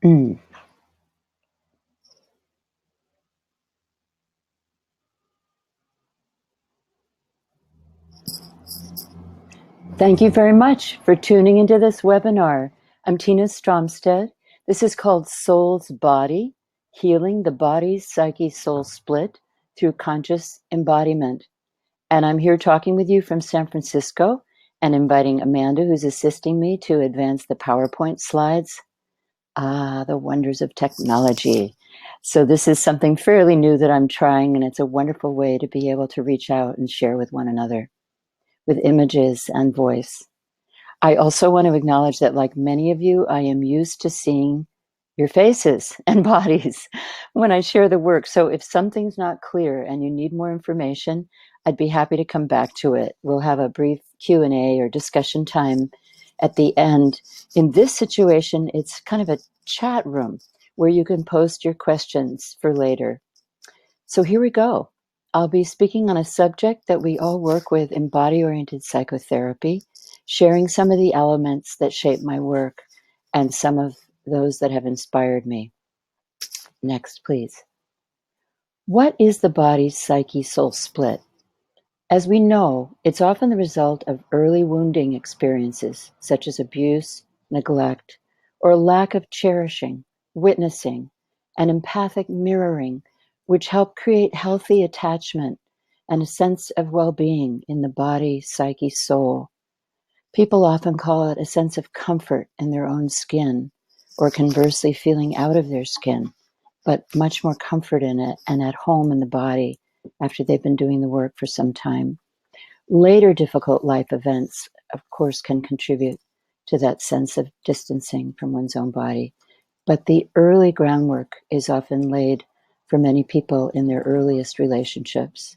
Mm. Thank you very much for tuning into this webinar. I'm Tina Stromsted. This is called Soul's Body, Healing the Body, Psyche, Soul Split through Conscious Embodiment. And I'm here talking with you from San Francisco and inviting Amanda, who's assisting me to advance the PowerPoint slides. The wonders of technology. So this is something fairly new that I'm trying, and it's a wonderful way to be able to reach out and share with one another with images and voice. I also want to acknowledge that, like many of you, I am used to seeing your faces and bodies when I share the work. So if something's not clear and you need more information, I'd be happy to come back to it. We'll have a brief Q&A or discussion time at the end. In this situation, it's kind of a chat room where you can post your questions for later. So here we go. I'll be speaking on a subject that we all work with in body-oriented psychotherapy, sharing some of the elements that shape my work and some of those that have inspired me. Next, please. What is the body, psyche, soul split? As we know, it's often the result of early wounding experiences, such as abuse, neglect, or lack of cherishing, witnessing, and empathic mirroring, which help create healthy attachment and a sense of well-being in the body, psyche, soul. People often call it a sense of comfort in their own skin, or conversely feeling out of their skin, but much more comfort in it and at home in the body after they've been doing the work for some time. Later difficult life events, of course, can contribute to that sense of distancing from one's own body. But the early groundwork is often laid for many people in their earliest relationships.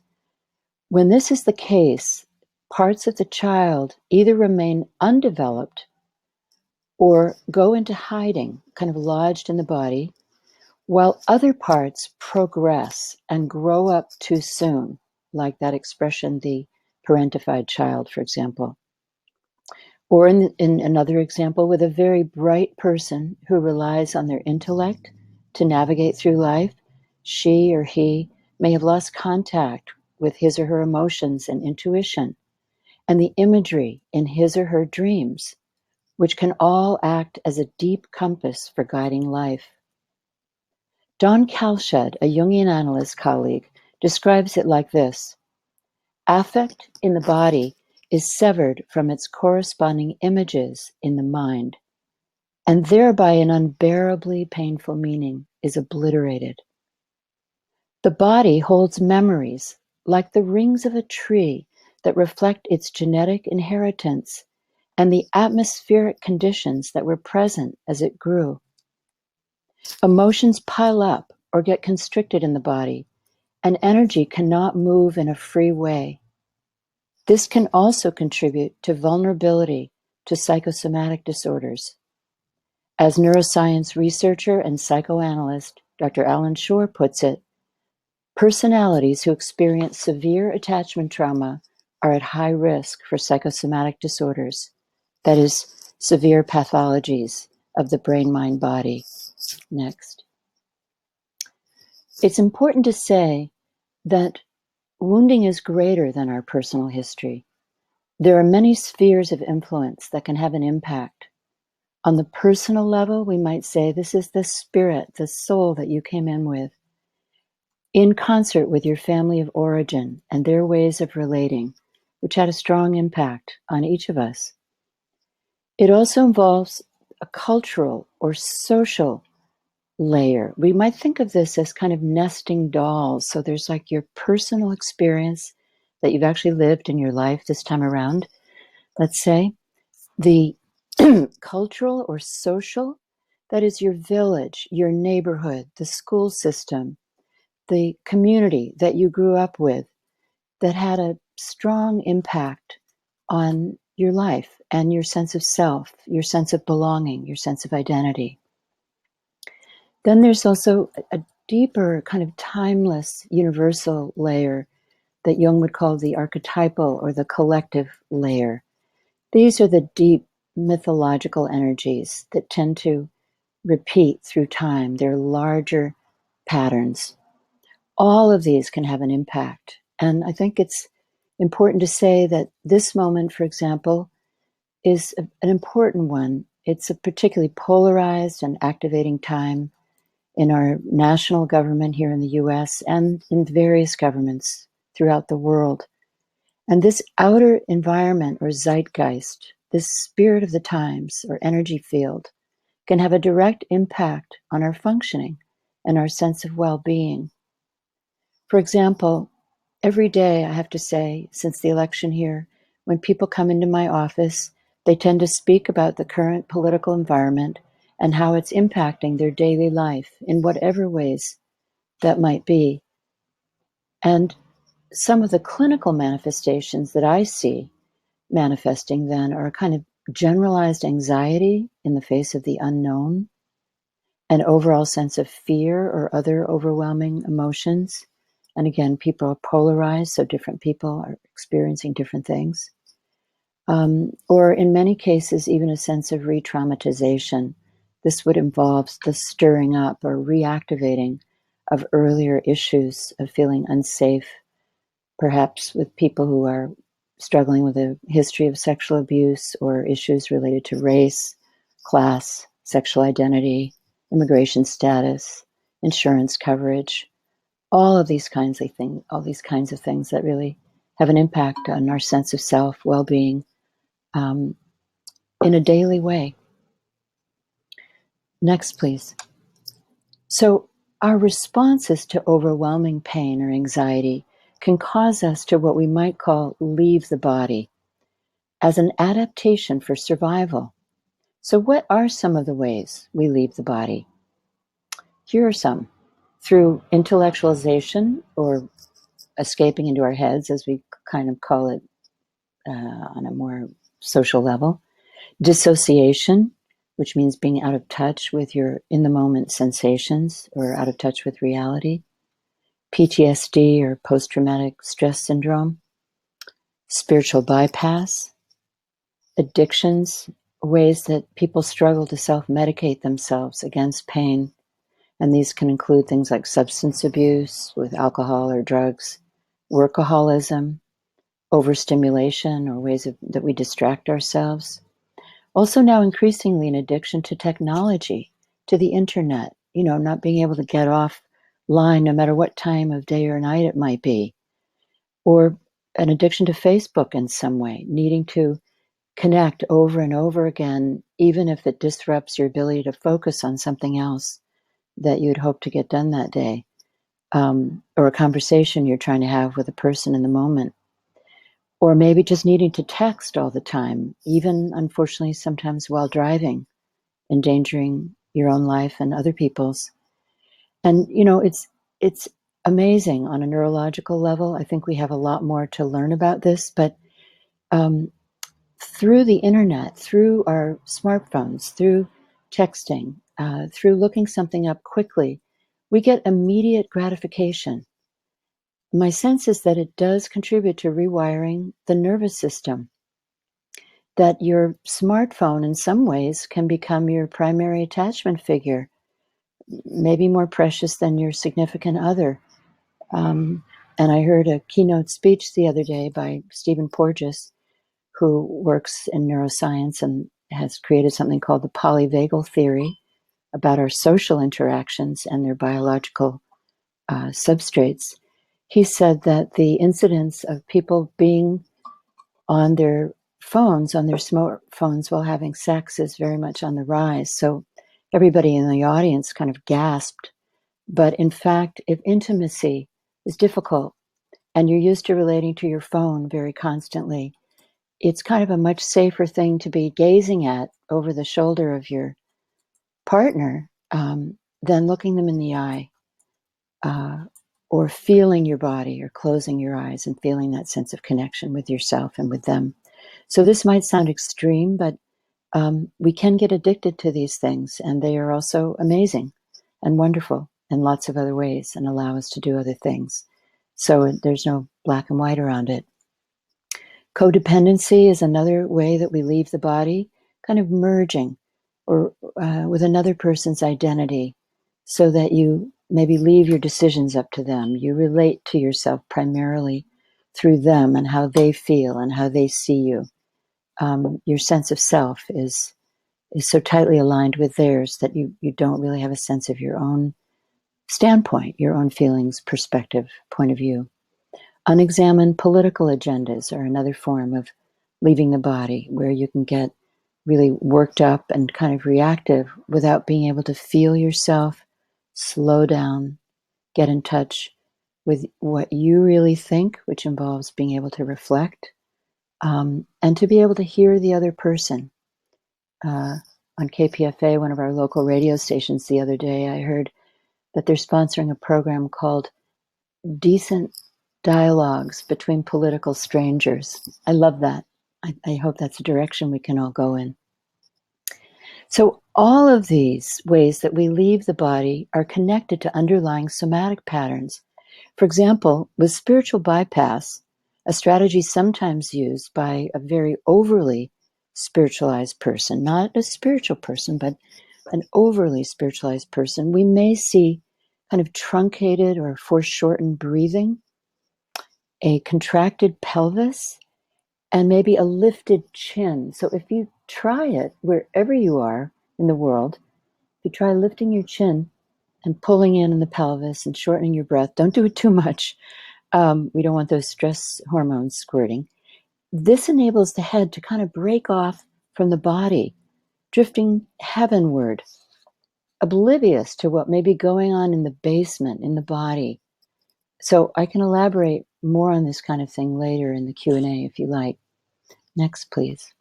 When this is the case, parts of the child either remain undeveloped or go into hiding, kind of lodged in the body, while other parts progress and grow up too soon, like that expression, the parentified child, for example. Or in another example, with a very bright person who relies on their intellect to navigate through life, she or he may have lost contact with his or her emotions and intuition, and the imagery in his or her dreams, which can all act as a deep compass for guiding life. Don Kalshad, a Jungian analyst colleague, describes it like this: affect in the body is severed from its corresponding images in the mind, and thereby an unbearably painful meaning is obliterated. The body holds memories like the rings of a tree that reflect its genetic inheritance and the atmospheric conditions that were present as it grew. Emotions pile up or get constricted in the body, and energy cannot move in a free way. This can also contribute to vulnerability to psychosomatic disorders. As neuroscience researcher and psychoanalyst Dr. Alan Shore puts it, personalities who experience severe attachment trauma are at high risk for psychosomatic disorders, that is, severe pathologies of the brain, mind, body. Next. It's important to say that wounding is greater than our personal history. There are many spheres of influence that can have an impact. On the personal level, we might say this is the spirit, the soul that you came in with, in concert with your family of origin and their ways of relating, which had a strong impact on each of us. It also involves a cultural or social layer. We might think of this as kind of nesting dolls. So there's like your personal experience that you've actually lived in your life this time around, let's say. The cultural or social, that is your village, your neighborhood, the school system, the community that you grew up with that had a strong impact on your life and your sense of self, your sense of belonging, your sense of identity. Then there's also a deeper kind of timeless universal layer that Jung would call the archetypal or the collective layer. These are the deep mythological energies that tend to repeat through time. They're larger patterns. All of these can have an impact. And I think it's important to say that this moment, for example, is an important one. It's a particularly polarized and activating time in our national government here in the US and in various governments throughout the world. And this outer environment or zeitgeist, this spirit of the times or energy field, can have a direct impact on our functioning and our sense of well-being. For example, every day, I have to say, since the election here, when people come into my office, they tend to speak about the current political environment and how it's impacting their daily life in whatever ways that might be. And some of the clinical manifestations that I see manifesting then are a kind of generalized anxiety in the face of the unknown, an overall sense of fear or other overwhelming emotions. And again, people are polarized, so different people are experiencing different things. Or in many cases, even a sense of re-traumatization. This would involve the stirring up or reactivating of earlier issues of feeling unsafe, perhaps with people who are struggling with a history of sexual abuse or issues related to race, class, sexual identity, immigration status, insurance coverage, all of these kinds of things, that really have an impact on our sense of self, well-being, in a daily way. Next, please. So our responses to overwhelming pain or anxiety can cause us to what we might call leave the body as an adaptation for survival. So what are some of the ways we leave the body? Here are some. Through intellectualization or escaping into our heads, as we kind of call it on a more social level. Dissociation, which means being out of touch with your in-the-moment sensations or out of touch with reality. PTSD or post-traumatic stress syndrome. Spiritual bypass. Addictions, ways that people struggle to self-medicate themselves against pain. And these can include things like substance abuse with alcohol or drugs, workaholism, overstimulation or ways that we distract ourselves. Also now increasingly an addiction to technology, to the internet, not being able to get offline no matter what time of day or night it might be. Or an addiction to Facebook in some way, needing to connect over and over again, even if it disrupts your ability to focus on something else that you'd hope to get done that day, or a conversation you're trying to have with a person in the moment. Or maybe just needing to text all the time, even unfortunately sometimes while driving, endangering your own life and other people's. And it's amazing on a neurological level. I think we have a lot more to learn about this, but through the internet, through our smartphones, through texting, through looking something up quickly, we get immediate gratification. My sense is that it does contribute to rewiring the nervous system, that your smartphone in some ways can become your primary attachment figure, maybe more precious than your significant other. And I heard a keynote speech the other day by Stephen Porges, who works in neuroscience and has created something called the polyvagal theory about our social interactions and their biological substrates. He said that the incidence of people being on their phones, on their smartphones while having sex is very much on the rise. So everybody in the audience kind of gasped. But in fact, if intimacy is difficult and you're used to relating to your phone very constantly, it's kind of a much safer thing to be gazing at over the shoulder of your partner than looking them in the eye, or feeling your body or closing your eyes and feeling that sense of connection with yourself and with them. So this might sound extreme, but we can get addicted to these things, and they are also amazing and wonderful in lots of other ways and allow us to do other things. So there's no black and white around it. Codependency is another way that we leave the body, kind of merging. or with another person's identity, so that you maybe leave your decisions up to them. You relate to yourself primarily through them and how they feel and how they see you. Your sense of self is so tightly aligned with theirs that you don't really have a sense of your own standpoint, your own feelings, perspective, point of view. Unexamined political agendas are another form of leaving the body, where you can get really worked up and kind of reactive without being able to feel yourself, slow down, get in touch with what you really think, which involves being able to reflect, and to be able to hear the other person. On KPFA, one of our local radio stations, the other day, I heard that they're sponsoring a program called Decent Dialogues Between Political Strangers. I love that. I hope that's a direction we can all go in. So all of these ways that we leave the body are connected to underlying somatic patterns. For example, with spiritual bypass, a strategy sometimes used by a very overly spiritualized person, not a spiritual person, but an overly spiritualized person, we may see kind of truncated or foreshortened breathing, a contracted pelvis, and maybe a lifted chin. So if you try it wherever you are in the world, if you try lifting your chin and pulling in the pelvis and shortening your breath, don't do it too much. We don't want those stress hormones squirting. This enables the head to kind of break off from the body, drifting heavenward, oblivious to what may be going on in the basement, in the body. So I can elaborate more on this kind of thing later in the Q&A if you like. Next, please.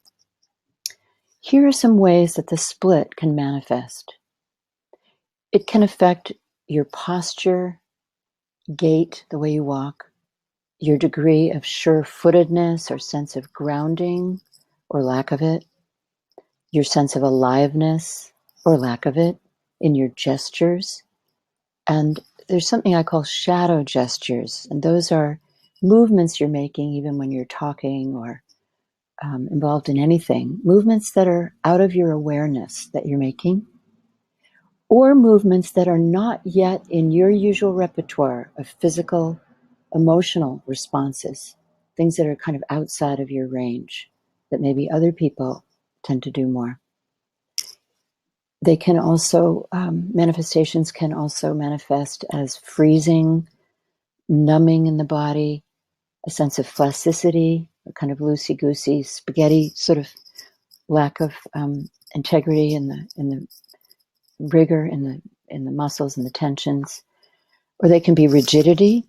Here are some ways that the split can manifest. It can affect your posture, gait, the way you walk, your degree of sure-footedness or sense of grounding or lack of it, your sense of aliveness or lack of it in your gestures. And there's something I call shadow gestures, and those are movements you're making even when you're talking or involved in anything, movements that are out of your awareness that you're making, or movements that are not yet in your usual repertoire of physical, emotional responses, things that are kind of outside of your range that maybe other people tend to do more. They can also, manifestations can also manifest as freezing, numbing in the body, a sense of plasticity, a kind of loosey-goosey, spaghetti sort of lack of integrity in the rigor in the muscles and the tensions. Or they can be rigidity,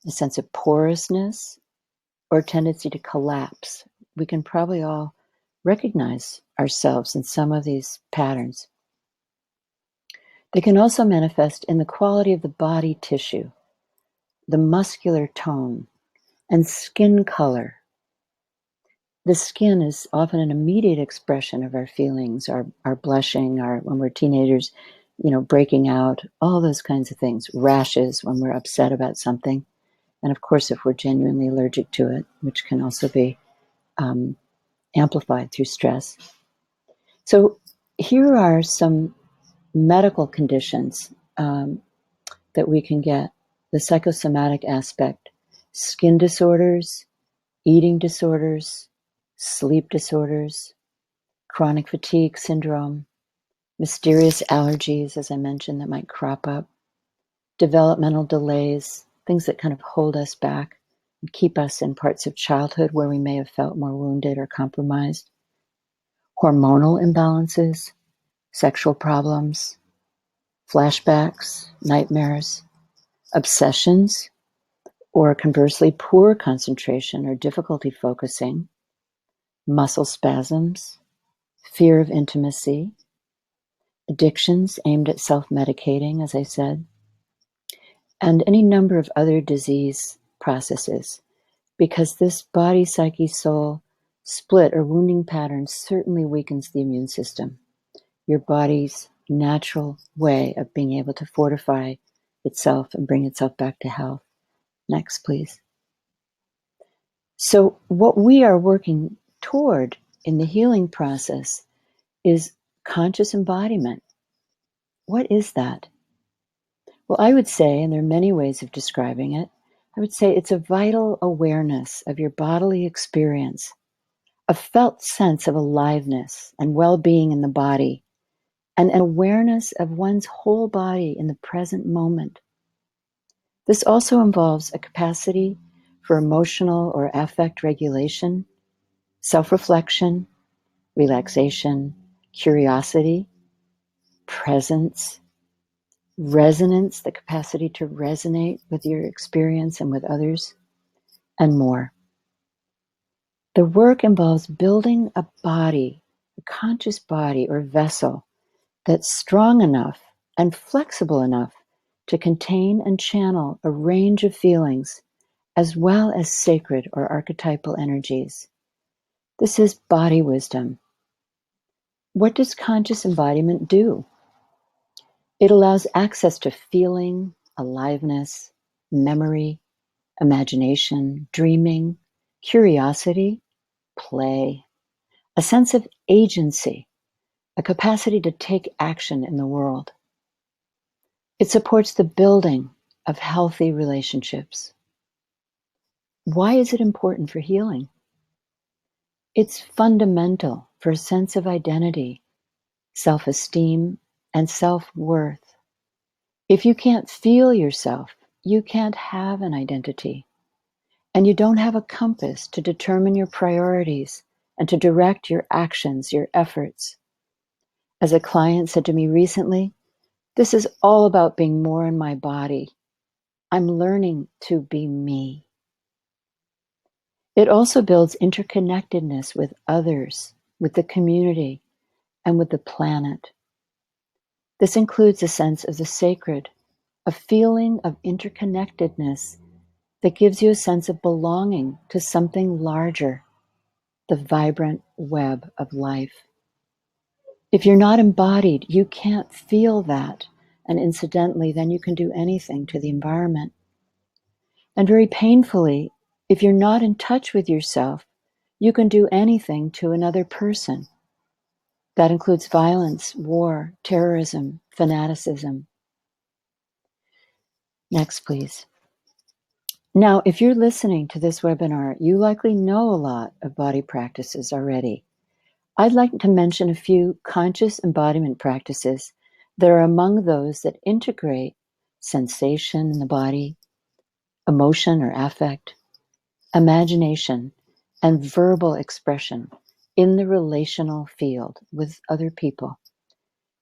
a sense of porousness, or a tendency to collapse. We can probably all recognize ourselves in some of these patterns. They can also manifest in the quality of the body tissue, the muscular tone, and skin color. The skin is often an immediate expression of our feelings, our blushing, our when we're teenagers, breaking out, all those kinds of things, rashes when we're upset about something. And of course, if we're genuinely allergic to it, which can also be amplified through stress. So here are some medical conditions that we can get. The psychosomatic aspect: skin disorders, eating disorders, sleep disorders, chronic fatigue syndrome, mysterious allergies, as I mentioned, that might crop up, developmental delays, things that kind of hold us back and keep us in parts of childhood where we may have felt more wounded or compromised, hormonal imbalances, sexual problems, flashbacks, nightmares, obsessions, or conversely, poor concentration or difficulty focusing, muscle spasms, fear of intimacy, addictions aimed at self-medicating, as I said, and any number of other disease processes, because this body, psyche, soul split or wounding pattern certainly weakens the immune system, your body's natural way of being able to fortify itself and bring itself back to health. Next, please. So what we are working toward in the healing process is Conscious embodiment. What is that? Well, I would say, and there are many ways of describing it, I would say it's a vital awareness of your bodily experience, a felt sense of aliveness and well-being in the body, and an awareness of one's whole body in the present moment. This also involves a capacity for emotional or affect regulation, self-reflection, relaxation, curiosity, presence, resonance, the capacity to resonate with your experience and with others, and more. The work involves building a body, a conscious body or vessel that's strong enough and flexible enough to contain and channel a range of feelings as well as sacred or archetypal energies. This is body wisdom. What does conscious embodiment do? It allows access to feeling, aliveness, memory, imagination, dreaming, curiosity, play, a sense of agency, a capacity to take action in the world. It supports the building of healthy relationships. Why is it important for healing? It's fundamental for a sense of identity, self-esteem, and self-worth. If you can't feel yourself, you can't have an identity. And you don't have a compass to determine your priorities and to direct your actions, your efforts. As a client said to me recently, this is all about being more in my body. I'm learning to be me. It also builds interconnectedness with others, with the community, and with the planet. This includes a sense of the sacred, a feeling of interconnectedness that gives you a sense of belonging to something larger, the vibrant web of life. If you're not embodied, you can't feel that. And incidentally, then you can do anything to the environment. And very painfully, if you're not in touch with yourself, you can do anything to another person. That includes violence, war, terrorism, fanaticism. Next, please. Now, if you're listening to this webinar, you likely know a lot of body practices already. I'd like to mention a few conscious embodiment practices that are among those that integrate sensation in the body, emotion or affect, imagination, and verbal expression in the relational field with other people,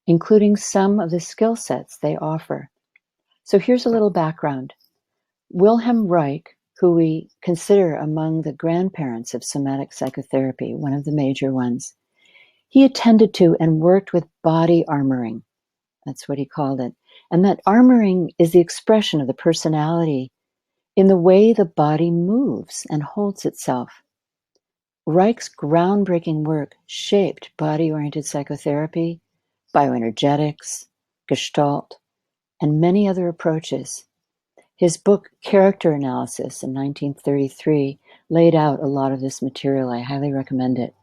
including some of the skill sets they offer. So here's a little background. Wilhelm Reich, who we consider among the grandparents of somatic psychotherapy, one of the major ones, he attended to and worked with body armoring. That's what he called it. And that armoring is the expression of the personality in the way the body moves and holds itself. Reich's groundbreaking work shaped body-oriented psychotherapy, bioenergetics, Gestalt, and many other approaches. His book, Character Analysis, in 1933, laid out a lot of this material. I highly recommend it.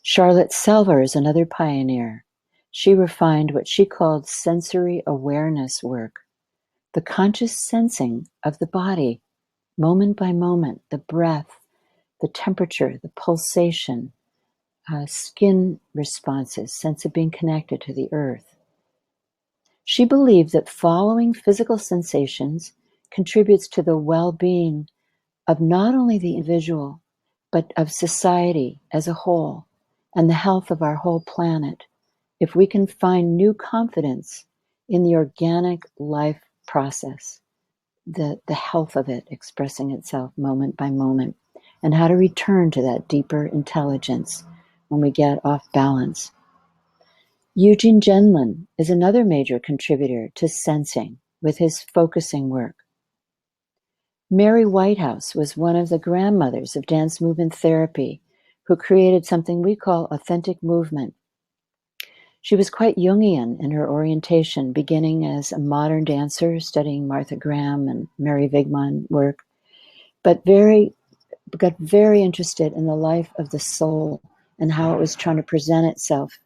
Charlotte Selver is another pioneer. She refined what she called sensory awareness work, the conscious sensing of the body, moment by moment, the breath, the temperature, the pulsation, skin responses, sense of being connected to the earth. She believed that following physical sensations contributes to the well-being of not only the individual, but of society as a whole, and the health of our whole planet, if we can find new confidence in the organic life process, the health of it expressing itself moment by moment, and how to return to that deeper intelligence when we get off balance. Eugene Gendlin is another major contributor to sensing with his focusing work. Mary Whitehouse was one of the grandmothers of dance movement therapy who created something we call authentic movement. She was quite Jungian in her orientation, beginning as a modern dancer, studying Martha Graham and Mary Wigman work, but got very interested in the life of the soul and how it was trying to present itself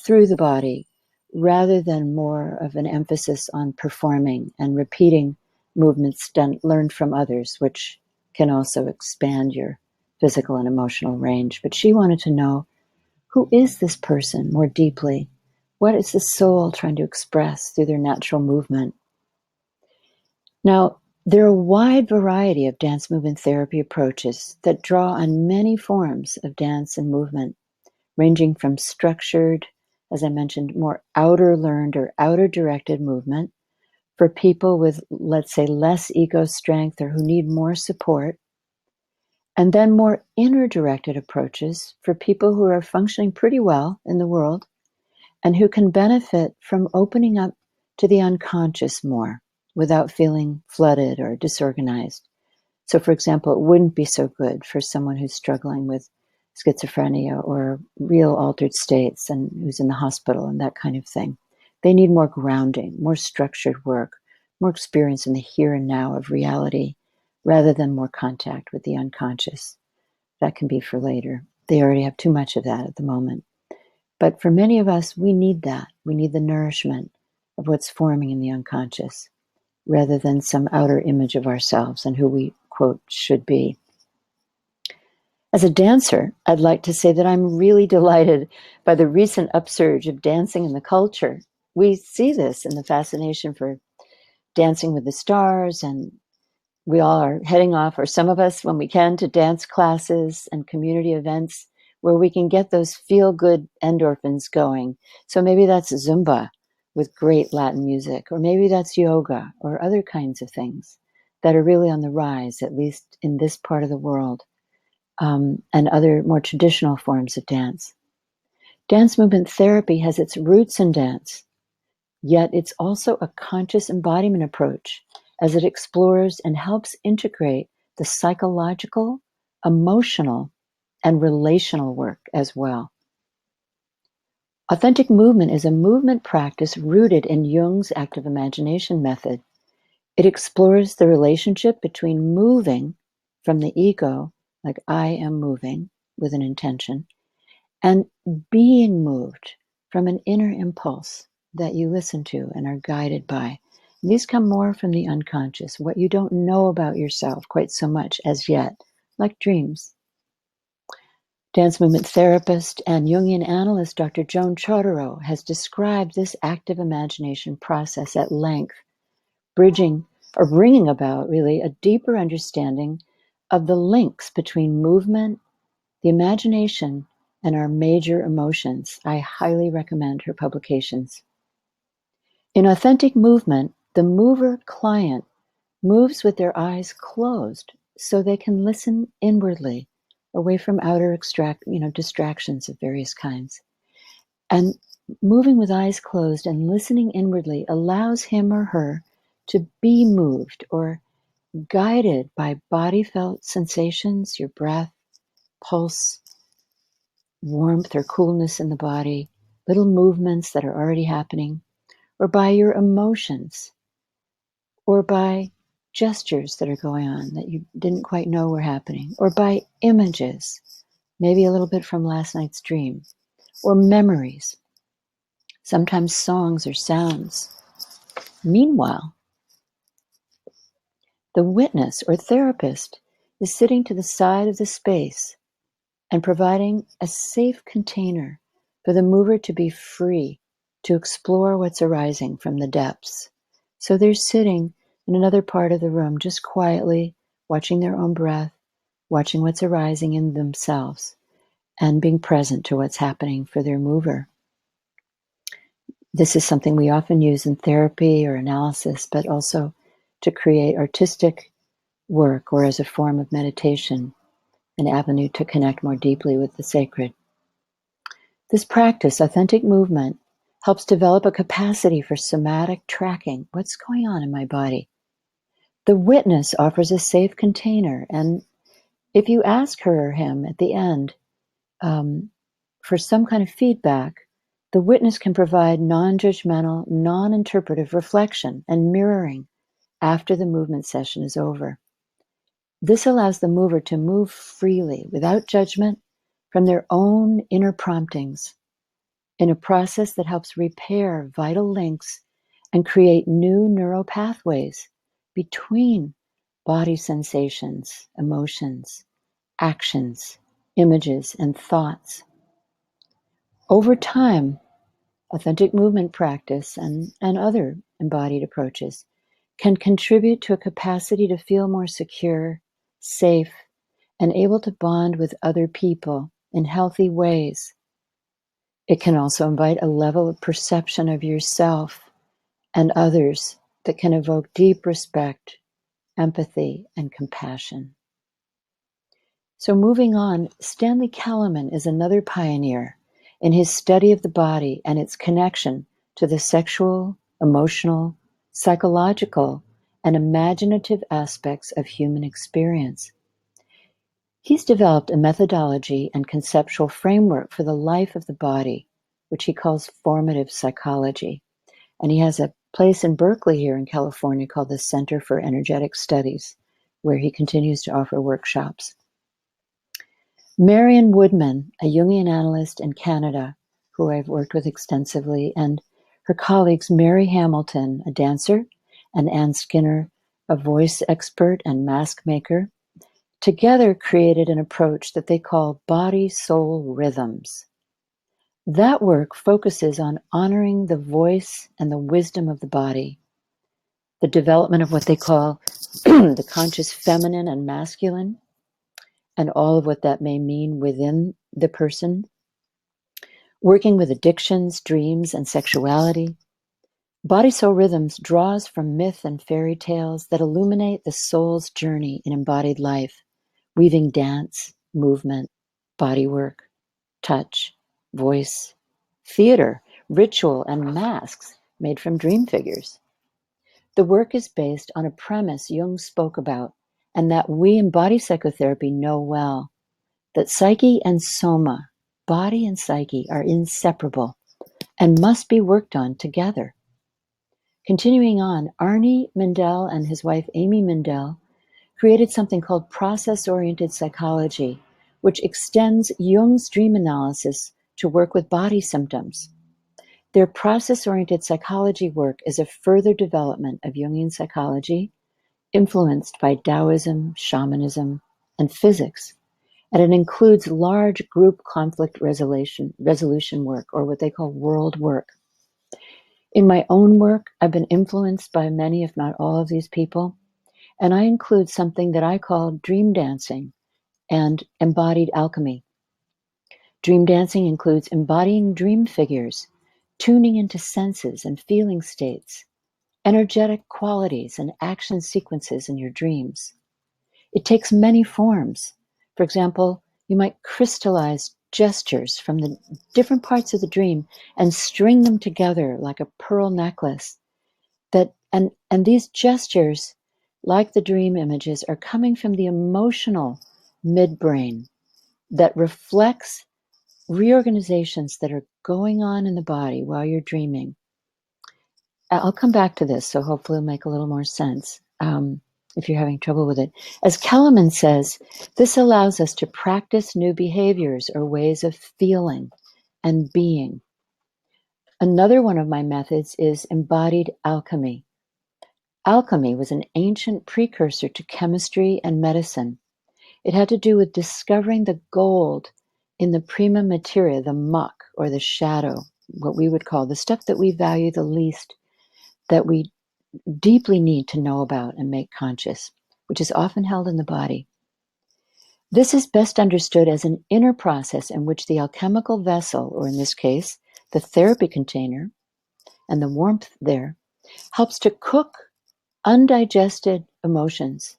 through the body rather than more of an emphasis on performing and repeating movements learned from others, which can also expand your physical and emotional range. But she wanted to know, who is this person more deeply? What is the soul trying to express through their natural movement? Now, there are a wide variety of dance movement therapy approaches that draw on many forms of dance and movement, ranging from structured, as I mentioned, more outer learned or outer directed movement for people with, let's say, less ego strength or who need more support, and then more inner directed approaches for people who are functioning pretty well in the world and who can benefit from opening up to the unconscious more without feeling flooded or disorganized. So, for example, it wouldn't be so good for someone who's struggling with schizophrenia or real altered states and who's in the hospital and that kind of thing. They need more grounding, more structured work, more experience in the here and now of reality, rather than more contact with the unconscious. That can be for later. They already have too much of that at the moment. But for many of us, we need that. We need the nourishment of what's forming in the unconscious, rather than some outer image of ourselves and who we, quote, should be. As a dancer, I'd like to say that I'm really delighted by the recent upsurge of dancing in the culture. We see this in the fascination for Dancing with the Stars, and we all are heading off, or some of us when we can, to dance classes and community events where we can get those feel-good endorphins going. So maybe that's Zumba with great Latin music, or maybe that's yoga or other kinds of things that are really on the rise, at least in this part of the world, and other more traditional forms of dance. Dance movement therapy has its roots in dance, yet it's also a conscious embodiment approach as it explores and helps integrate the psychological, emotional, and relational work as well. Authentic movement is a movement practice rooted in Jung's active imagination method. It explores the relationship between moving from the ego, like I am moving with an intention, and being moved from an inner impulse that you listen to and are guided by. And these come more from the unconscious, what you don't know about yourself quite so much as yet, like dreams. Dance movement therapist and Jungian analyst Dr. Joan Chodorow has described this active imagination process at length, bridging or bringing about really a deeper understanding of the links between movement, the imagination, and our major emotions. I highly recommend her publications. In authentic movement, the mover client moves with their eyes closed so they can listen inwardly, away from outer distractions of various kinds. And moving with eyes closed and listening inwardly allows him or her to be moved or guided by body felt sensations, your breath, pulse, warmth or coolness in the body, little movements that are already happening, or by your emotions, or by gestures that are going on that you didn't quite know were happening, or by images, maybe a little bit from last night's dream, or memories, sometimes songs or sounds. Meanwhile, the witness or therapist is sitting to the side of the space and providing a safe container for the mover to be free to explore what's arising from the depths. So they're sitting in another part of the room, just quietly watching their own breath, watching what's arising in themselves, and being present to what's happening for their mover. This is something we often use in therapy or analysis, but also to create artistic work or as a form of meditation, an avenue to connect more deeply with the sacred. This practice, authentic movement, helps develop a capacity for somatic tracking. What's going on in my body? The witness offers a safe container, and if you ask her or him at the end for some kind of feedback, the witness can provide non-judgmental, non-interpretive reflection and mirroring after the movement session is over. This allows the mover to move freely, without judgment, from their own inner promptings, in a process that helps repair vital links and create new neural pathways between body sensations, emotions, actions, images, and thoughts. Over time, authentic movement practice and other embodied approaches can contribute to a capacity to feel more secure, safe, and able to bond with other people in healthy ways. It can also invite a level of perception of yourself and others that can evoke deep respect, empathy, and compassion. So moving on, Stanley Kellerman is another pioneer in his study of the body and its connection to the sexual, emotional, psychological, and imaginative aspects of human experience. He's developed a methodology and conceptual framework for the life of the body, which he calls formative psychology. And he has a place in Berkeley here in California called the Center for Energetic Studies, where he continues to offer workshops. Marion Woodman, a Jungian analyst in Canada, who I've worked with extensively, and her colleagues Mary Hamilton, a dancer, and Ann Skinner, a voice expert and mask maker, together created an approach that they call body-soul rhythms. That work focuses on honoring the voice and the wisdom of the body, the development of what they call the conscious feminine and masculine, and all of what that may mean within the person, working with addictions, dreams, and sexuality. Body-soul rhythms draws from myth and fairy tales that illuminate the soul's journey in embodied life, weaving dance, movement, bodywork, touch, voice, theater, ritual, and masks made from dream figures. The work is based on a premise Jung spoke about and that we in body psychotherapy know well, that psyche and soma, body and psyche, are inseparable and must be worked on together. Continuing on, Arnie Mindell and his wife Amy Mindell created something called process-oriented psychology, which extends Jung's dream analysis to work with body symptoms. Their process-oriented psychology work is a further development of Jungian psychology, influenced by Taoism, shamanism, and physics, and it includes large group conflict resolution work, or what they call world work. In my own work, I've been influenced by many, if not all, of these people, and I include something that I call dream dancing and embodied alchemy. Dream dancing includes embodying dream figures, tuning into senses and feeling states, energetic qualities and action sequences in your dreams. It takes many forms. For example, you might crystallize gestures from the different parts of the dream and string them together like a pearl necklace. And these gestures, like the dream images, are coming from the emotional midbrain that reflects reorganizations that are going on in the body while you're dreaming. I'll come back to this, so hopefully it'll make a little more sense if you're having trouble with it. As Kellerman says, this allows us to practice new behaviors or ways of feeling and being. Another one of my methods is embodied alchemy. Alchemy was an ancient precursor to chemistry and medicine. It had to do with discovering the gold in the prima materia, the muck or the shadow, what we would call the stuff that we value the least, that we deeply need to know about and make conscious, which is often held in the body. This is best understood as an inner process in which the alchemical vessel, or in this case, the therapy container, and the warmth there, helps to cook undigested emotions.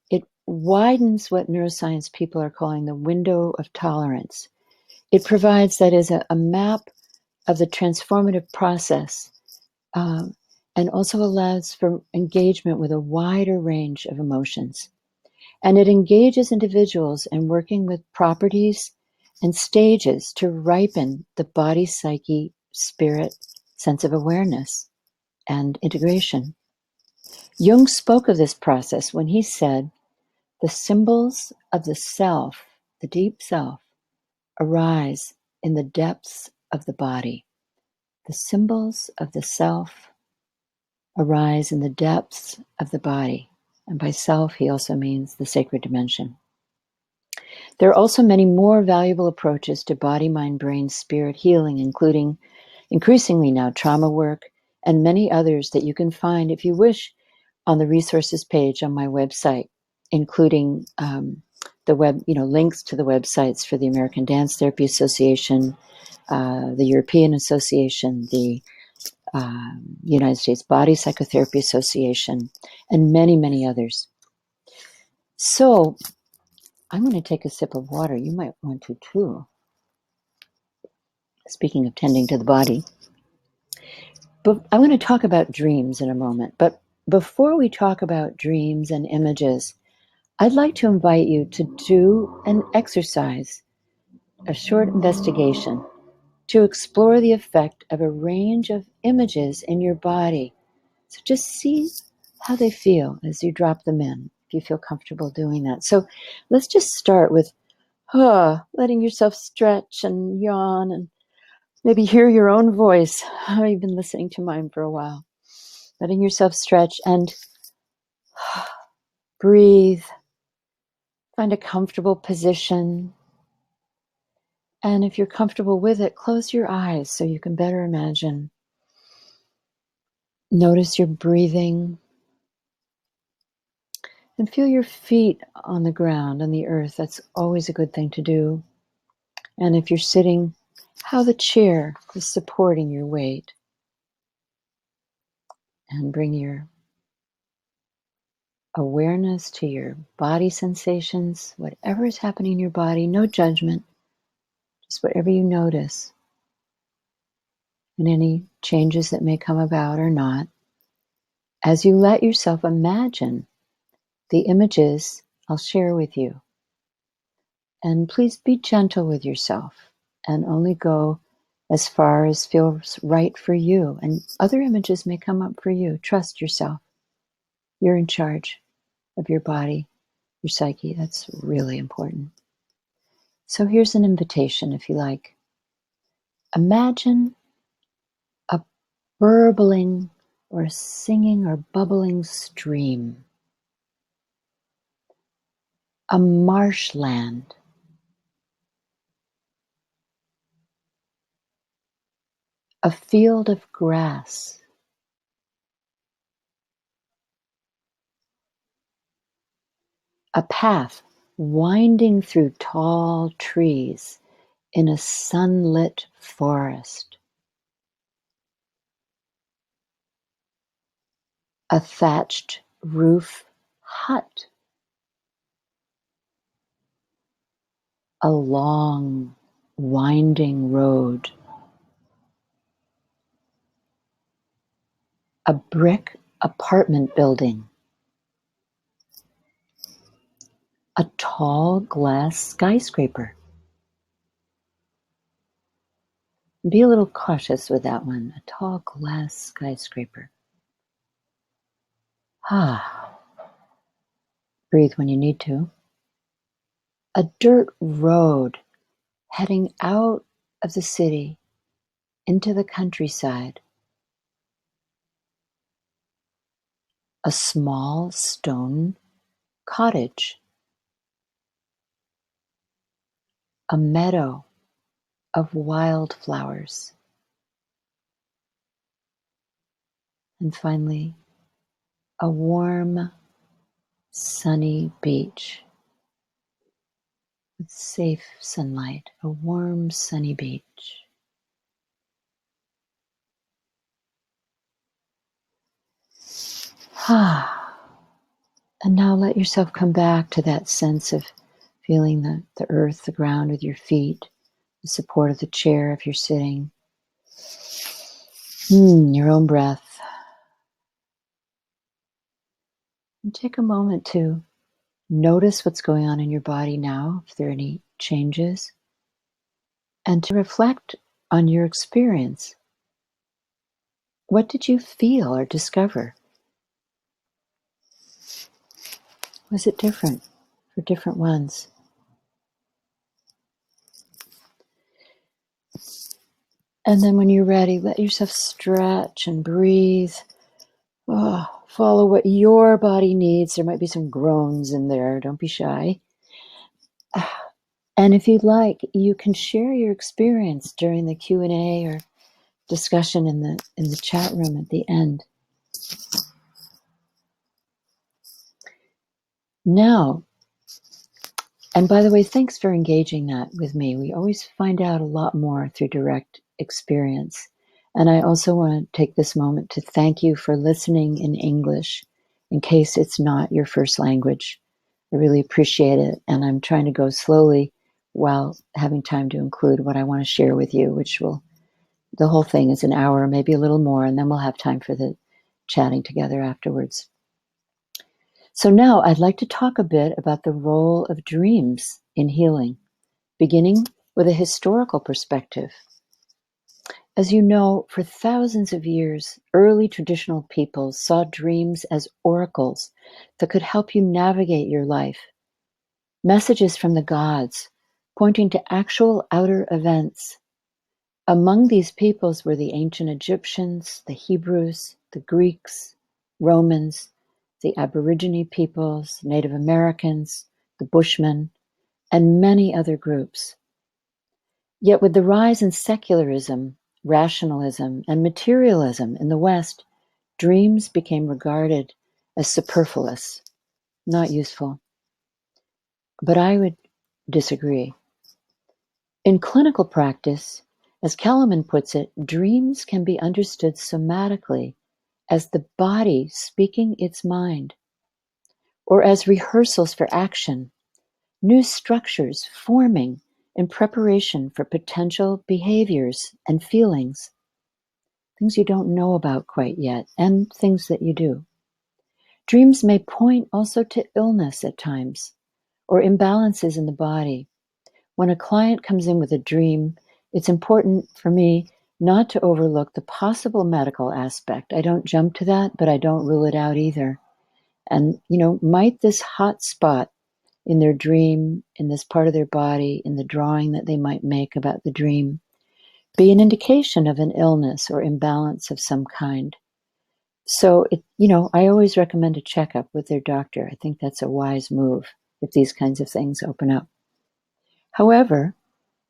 It widens what neuroscience people are calling the window of tolerance. It provides, that is, a map of the transformative process, and also allows for engagement with a wider range of emotions. And it engages individuals in working with properties and stages to ripen the body, psyche, spirit, sense of awareness, and integration. Jung spoke of this process when he said, "The symbols of the self, the deep self, arise in the depths of the body. The symbols of the self arise in the depths of the body. And by self, he also means the sacred dimension. There are also many more valuable approaches to body, mind, brain, spirit healing, including increasingly now trauma work and many others that you can find if you wish on the resources page on my website, including links to the websites for the American Dance Therapy Association, the European Association, the United States Body Psychotherapy Association, and many, many others. So I'm going to take a sip of water. You might want to too. Speaking of tending to the body. But I'm going to talk about dreams in a moment. But before we talk about dreams and images, I'd like to invite you to do an exercise, a short investigation, to explore the effect of a range of images in your body. So just see how they feel as you drop them in, if you feel comfortable doing that. So let's just start with letting yourself stretch and yawn and maybe hear your own voice. I've been listening to mine for a while. Letting yourself stretch and breathe. Find a comfortable position. And if you're comfortable with it, close your eyes so you can better imagine. Notice your breathing. And feel your feet on the ground, on the earth. That's always a good thing to do. And if you're sitting, how the chair is supporting your weight. And bring your awareness to your body sensations, whatever is happening in your body, no judgment, just whatever you notice, and any changes that may come about or not, as you let yourself imagine the images I'll share with you. And please be gentle with yourself and only go as far as feels right for you. And other images may come up for you. Trust yourself. You're in charge of your body, your psyche. That's really important. So here's an invitation, if you like. Imagine a burbling or a singing or bubbling stream, a marshland, a field of grass, a path winding through tall trees in a sunlit forest, a thatched roof hut, a long winding road, a brick apartment building, a tall glass skyscraper. Be a little cautious with that one. A tall glass skyscraper. Breathe when you need to. A dirt road heading out of the city into the countryside. A small stone cottage. A meadow of wildflowers. And finally, a warm, sunny beach with safe sunlight. A warm, sunny beach. And now let yourself come back to that sense of feeling the earth, the ground with your feet, the support of the chair if you're sitting. Your own breath. And take a moment to notice what's going on in your body now, if there are any changes, and to reflect on your experience. What did you feel or discover? Was it different for different ones? And then when you're ready, let yourself stretch and breathe. Oh, follow what your body needs. There might be some groans in there. Don't be shy. And if you'd like, you can share your experience during the Q&A or discussion in the chat room at the end. Now, and by the way, thanks for engaging that with me. We always find out a lot more through direct experience. And I also want to take this moment to thank you for listening in English in case it's not your first language. I really appreciate it. And I'm trying to go slowly while having time to include what I want to share with you, the whole thing is an hour, maybe a little more, and then we'll have time for the chatting together afterwards. So now I'd like to talk a bit about the role of dreams in healing, beginning with a historical perspective. As you know, for thousands of years, early traditional peoples saw dreams as oracles that could help you navigate your life. Messages from the gods pointing to actual outer events. Among these peoples were the ancient Egyptians, the Hebrews, the Greeks, Romans, the Aborigine peoples, Native Americans, the Bushmen, and many other groups. Yet with the rise in secularism, rationalism, and materialism in the West, dreams became regarded as superfluous, not useful. But I would disagree. In clinical practice, as Kellerman puts it, dreams can be understood somatically as the body speaking its mind, or as rehearsals for action, new structures forming in preparation for potential behaviors and feelings, things you don't know about quite yet, and things that you do. Dreams may point also to illness at times, or imbalances in the body. When a client comes in with a dream, it's important for me not to overlook the possible medical aspect. I don't jump to that, but I don't rule it out either. And, might this hot spot in their dream, in this part of their body, in the drawing that they might make about the dream, be an indication of an illness or imbalance of some kind? So, I always recommend a checkup with their doctor. I think that's a wise move if these kinds of things open up. However,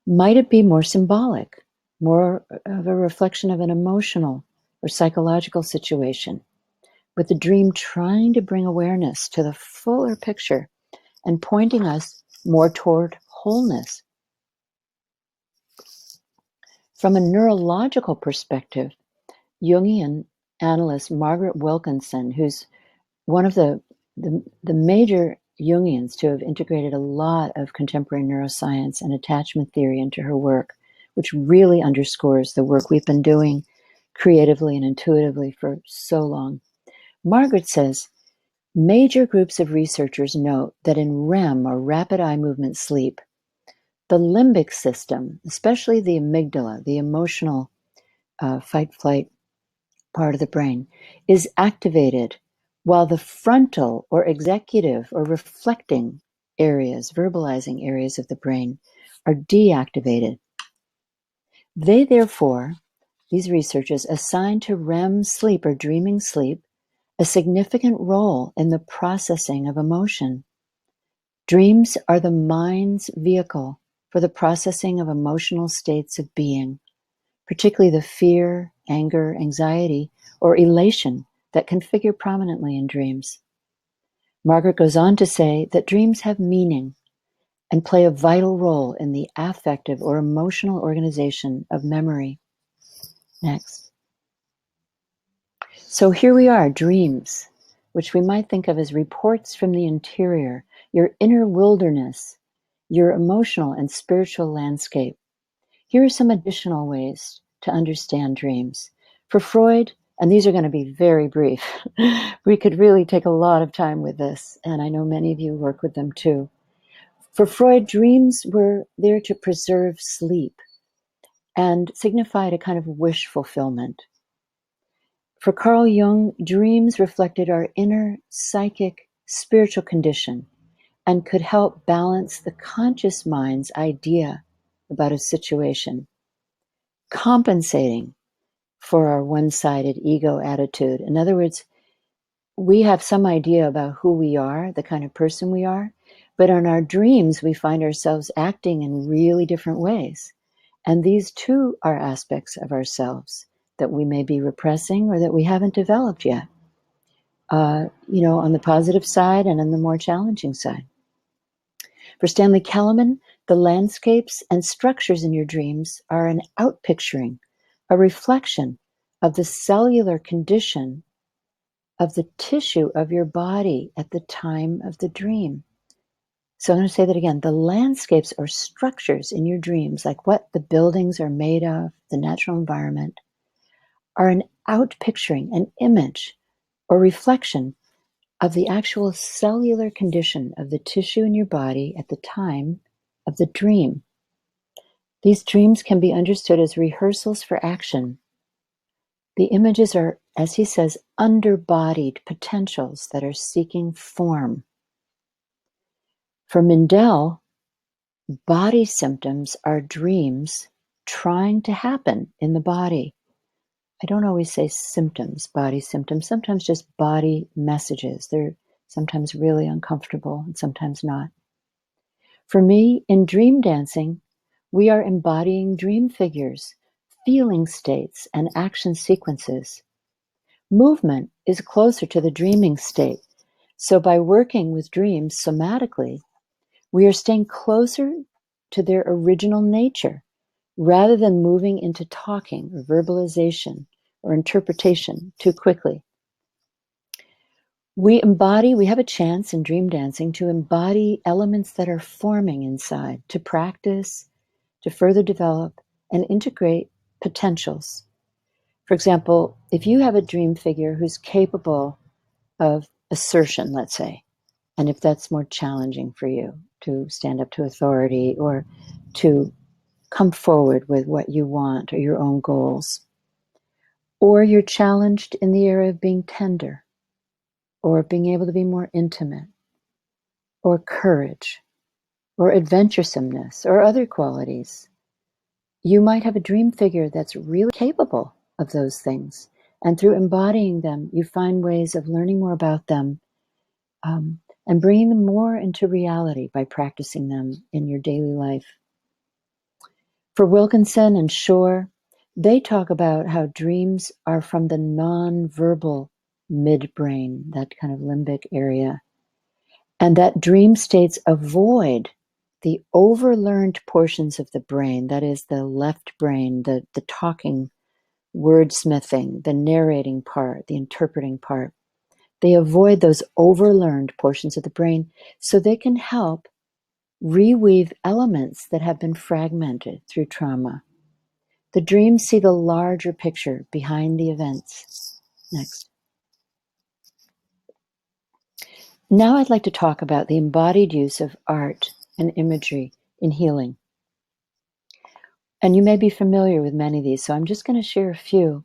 might it be more symbolic, more of a reflection of an emotional or psychological situation, with the dream trying to bring awareness to the fuller picture and pointing us more toward wholeness? From a neurological perspective, Jungian analyst Margaret Wilkinson, who's one of the major Jungians to have integrated a lot of contemporary neuroscience and attachment theory into her work, which really underscores the work we've been doing creatively and intuitively for so long. Margaret says, major groups of researchers note that in REM, or rapid eye movement sleep, the limbic system, especially the amygdala, the emotional fight-flight part of the brain, is activated while the frontal or executive or reflecting areas, verbalizing areas of the brain, are deactivated. They therefore, these researchers, assign to REM sleep or dreaming sleep a significant role in the processing of emotion. Dreams are the mind's vehicle for the processing of emotional states of being, particularly the fear, anger, anxiety, or elation that can figure prominently in dreams. Margaret goes on to say that dreams have meaning and play a vital role in the affective or emotional organization of memory. Next. So here we are, dreams, which we might think of as reports from the interior, your inner wilderness, your emotional and spiritual landscape. Here are some additional ways to understand dreams. For Freud, and these are going to be very brief, we could really take a lot of time with this, and I know many of you work with them too. For Freud, dreams were there to preserve sleep and signified a kind of wish fulfillment. For Carl Jung, dreams reflected our inner psychic spiritual condition and could help balance the conscious mind's idea about a situation. compensating for our one-sided ego attitude. In other words, we have some idea about who we are, the kind of person we are, but in our dreams, we find ourselves acting in really different ways. And these too are aspects of ourselves that we may be repressing or that we haven't developed yet, on the positive side and on the more challenging side. For Stanley Kellerman, the landscapes and structures in your dreams are an outpicturing, a reflection of the cellular condition of the tissue of your body at the time of the dream. So I'm going to say that again. The landscapes or structures in your dreams, like what the buildings are made of, the natural environment, are an outpicturing, an image or reflection of the actual cellular condition of the tissue in your body at the time of the dream. These dreams can be understood as rehearsals for action. The images are, as he says, underbodied potentials that are seeking form. For Mindell, body symptoms are dreams trying to happen in the body. I don't always say symptoms, body symptoms, sometimes just body messages. They're sometimes really uncomfortable and sometimes not. For me, in dream dancing, we are embodying dream figures, feeling states, and action sequences. Movement is closer to the dreaming state. So by working with dreams somatically, we are staying closer to their original nature rather than moving into talking or verbalization or interpretation too quickly. We have a chance in dream dancing to embody elements that are forming inside, to practice, to further develop and integrate potentials. For example, if you have a dream figure who's capable of assertion, let's say, and if that's more challenging for you to stand up to authority or to come forward with what you want or your own goals, or you're challenged in the area of being tender or being able to be more intimate or courage or adventuresomeness or other qualities, you might have a dream figure that's really capable of those things. And through embodying them, you find ways of learning more about them and bringing them more into reality by practicing them in your daily life. For Wilkinson and Shore, they talk about how dreams are from the non-verbal midbrain, that kind of limbic area, and that dream states avoid the overlearned portions of the brain, that is the left brain, the talking, wordsmithing, the narrating part, the interpreting part. They avoid those overlearned portions of the brain so they can help reweave elements that have been fragmented through trauma. The dreams see the larger picture behind the events. Next. Now I'd like to talk about the embodied use of art and imagery in healing. And you may be familiar with many of these, so I'm just going to share a few.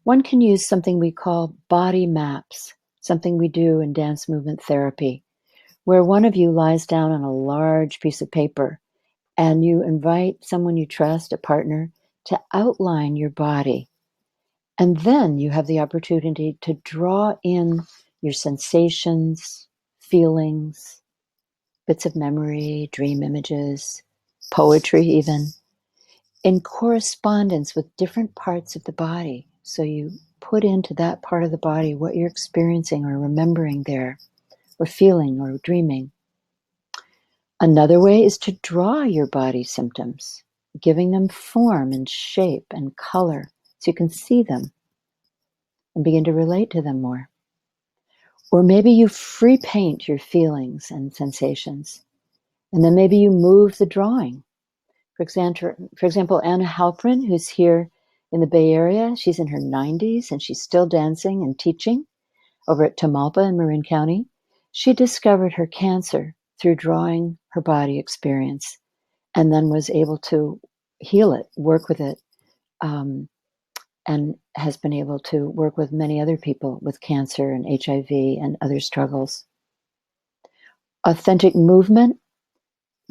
One can use something we call body maps, something we do in dance movement therapy, where one of you lies down on a large piece of paper and you invite someone you trust, a partner, to outline your body. And then you have the opportunity to draw in your sensations, feelings, bits of memory, dream images, poetry even, in correspondence with different parts of the body. So you put into that part of the body what you're experiencing or remembering there, or feeling or dreaming. Another way is to draw your body symptoms, giving them form and shape and color so you can see them and begin to relate to them more. Or maybe you free paint your feelings and sensations, and then maybe you move the drawing. For example, Anna Halprin, who's here in the Bay Area, she's in her 90s and she's still dancing and teaching over at Tamalpa in Marin County. She discovered her cancer through drawing her body experience and then was able to heal it, work with it, and has been able to work with many other people with cancer and HIV and other struggles. Authentic movement,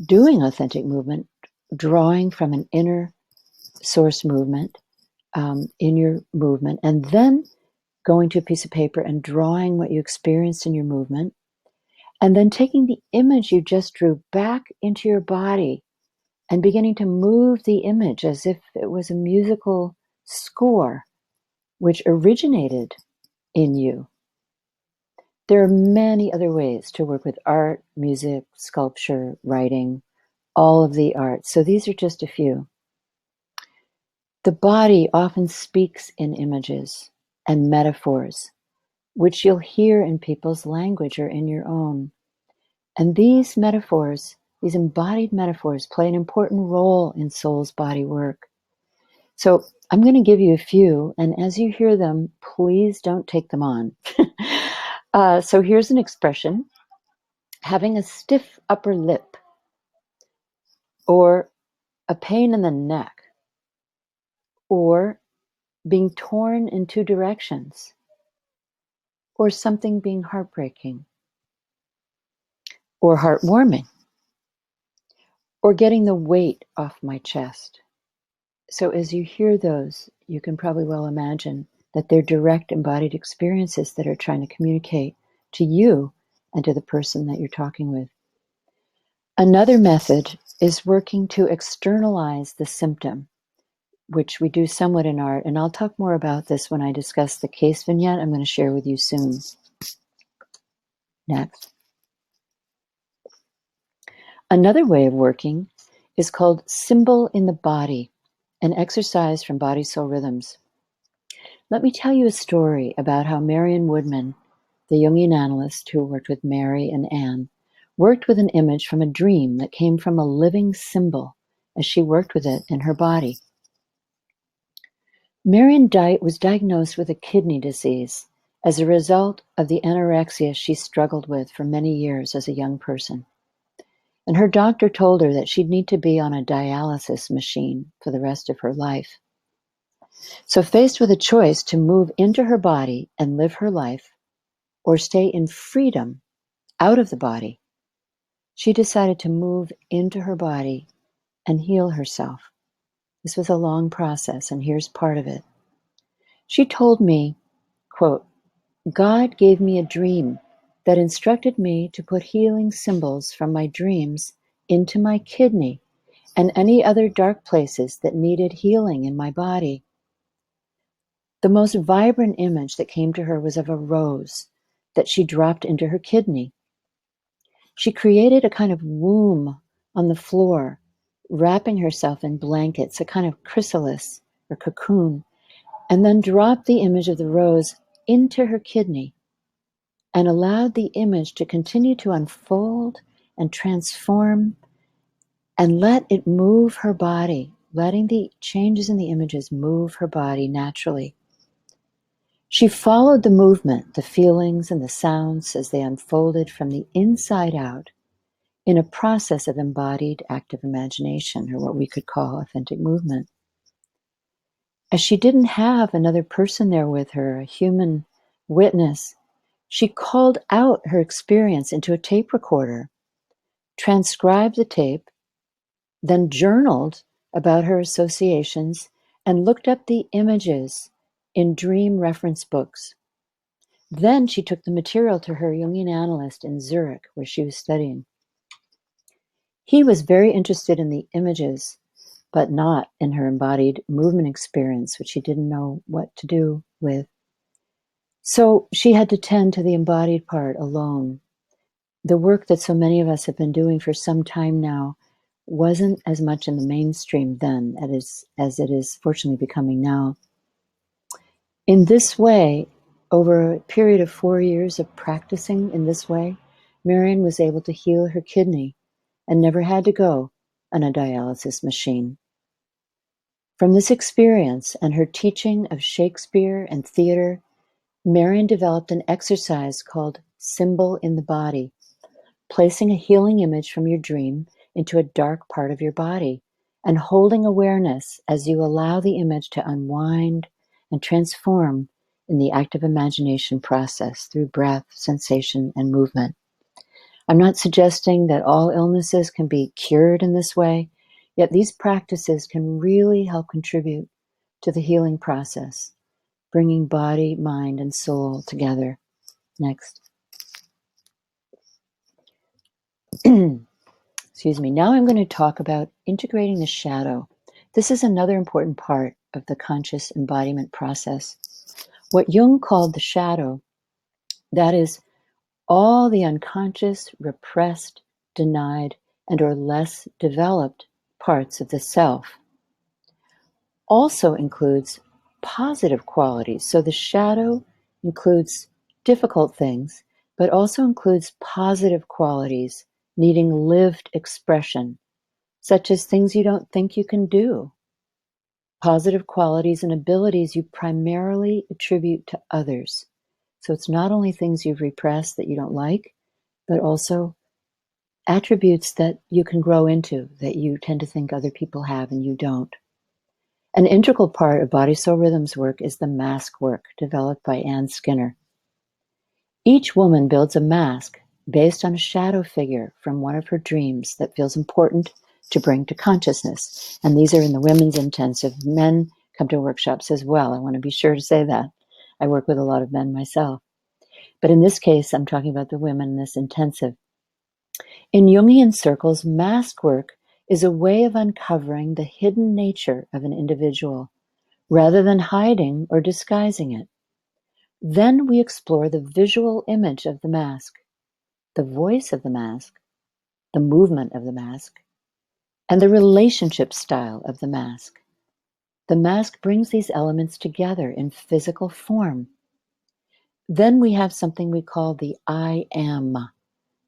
doing authentic movement, drawing from an inner source movement in your movement, and then going to a piece of paper and drawing what you experienced in your movement, and then taking the image you just drew back into your body and beginning to move the image as if it was a musical score which originated in you. There are many other ways to work with art, music, sculpture, writing, all of the arts. So these are just a few. The body often speaks in images and metaphors, which you'll hear in people's language or in your own. And these metaphors, these embodied metaphors, play an important role in soul's body work. So I'm going to give you a few, and as you hear them, please don't take them on. So here's an expression: having a stiff upper lip, or a pain in the neck, or being torn in two directions, or something being heartbreaking, or heartwarming, or getting the weight off my chest. So as you hear those, you can probably well imagine that they're direct embodied experiences that are trying to communicate to you and to the person that you're talking with. Another method is working to externalize the symptom, which we do somewhat in art, and I'll talk more about this when I discuss the case vignette I'm going to share with you soon. Next. Another way of working is called symbol in the body, an exercise from Body Soul Rhythms. Let me tell you a story about how Marion Woodman, the Jungian analyst who worked with Mary and Anne, worked with an image from a dream that came from a living symbol as she worked with it in her body. Marion was diagnosed with a kidney disease as a result of the anorexia she struggled with for many years as a young person. And her doctor told her that she'd need to be on a dialysis machine for the rest of her life. So faced with a choice to move into her body and live her life, or stay in freedom out of the body, she decided to move into her body and heal herself. This was a long process, and here's part of it. She told me, quote, "God gave me a dream that instructed me to put healing symbols from my dreams into my kidney and any other dark places that needed healing in my body. The most vibrant image that came to her was of a rose that she dropped into her kidney. She created a kind of womb on the floor, wrapping herself in blankets, a kind of chrysalis or cocoon, and then dropped the image of the rose into her kidney and allowed the image to continue to unfold and transform and let it move her body, letting the changes in the images move her body naturally. She followed the movement, the feelings and the sounds as they unfolded from the inside out in a process of embodied active imagination, or what we could call authentic movement. As she didn't have another person there with her, a human witness, she called out her experience into a tape recorder, transcribed the tape, then journaled about her associations, and looked up the images in dream reference books. Then she took the material to her Jungian analyst in Zurich, where she was studying. He was very interested in the images, but not in her embodied movement experience, which he didn't know what to do with. So she had to tend to the embodied part alone. The work that so many of us have been doing for some time now wasn't as much in the mainstream then as it is fortunately becoming now. In this way, over a period of 4 years of practicing in this way, Marion was able to heal her kidney and never had to go on a dialysis machine. From this experience and her teaching of Shakespeare and theater, Marion developed an exercise called Symbol in the Body, placing a healing image from your dream into a dark part of your body and holding awareness as you allow the image to unwind and transform in the active imagination process through breath, sensation, and movement. I'm not suggesting that all illnesses can be cured in this way. Yet these practices can really help contribute to the healing process, bringing body, mind, and soul together. Next. Excuse me. Now I'm going to talk about integrating the shadow. This is another important part of the conscious embodiment process. What Jung called the shadow, that is all the unconscious, repressed, denied, and or less developed parts of the self, also includes positive qualities. So the shadow includes difficult things, but also includes positive qualities needing lived expression, such as things you don't think you can do, positive qualities and abilities you primarily attribute to others. So it's not only things you've repressed that you don't like, but also attributes that you can grow into, that you tend to think other people have and you don't. An integral part of Body Soul Rhythms work is the mask work developed by Ann Skinner. Each woman builds a mask based on a shadow figure from one of her dreams that feels important to bring to consciousness. And these are in the women's intensive. Men come to workshops as well. I want to be sure to say that. I work with a lot of men myself. But in this case, I'm talking about the women in this intensive. In Jungian circles, mask work is a way of uncovering the hidden nature of an individual, rather than hiding or disguising it. Then we explore the visual image of the mask, the voice of the mask, the movement of the mask, and the relationship style of the mask. The mask brings these elements together in physical form. Then we have something we call the I am.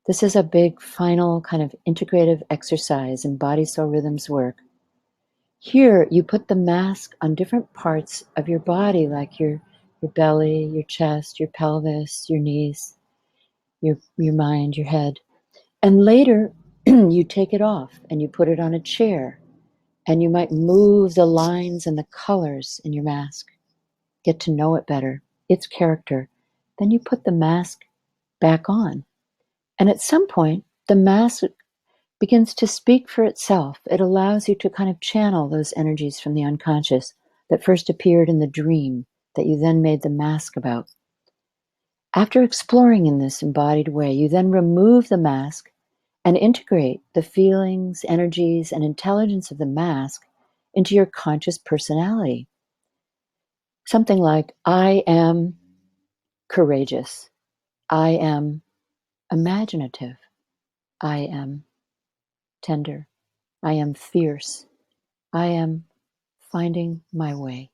This is a big, final, kind of integrative exercise in Body Soul Rhythms work. Here, you put the mask on different parts of your body, like your belly, your chest, your pelvis, your knees, your mind, your head. And later, you take it off and you put it on a chair, and you might move the lines and the colors in your mask, get to know it better, its character. Then you put the mask back on. And at some point, the mask begins to speak for itself. It allows you to kind of channel those energies from the unconscious that first appeared in the dream that you then made the mask about. After exploring in this embodied way, you then remove the mask and integrate the feelings, energies, and intelligence of the mask into your conscious personality. Something like, I am courageous. I am imaginative. I am tender. I am fierce. I am finding my way,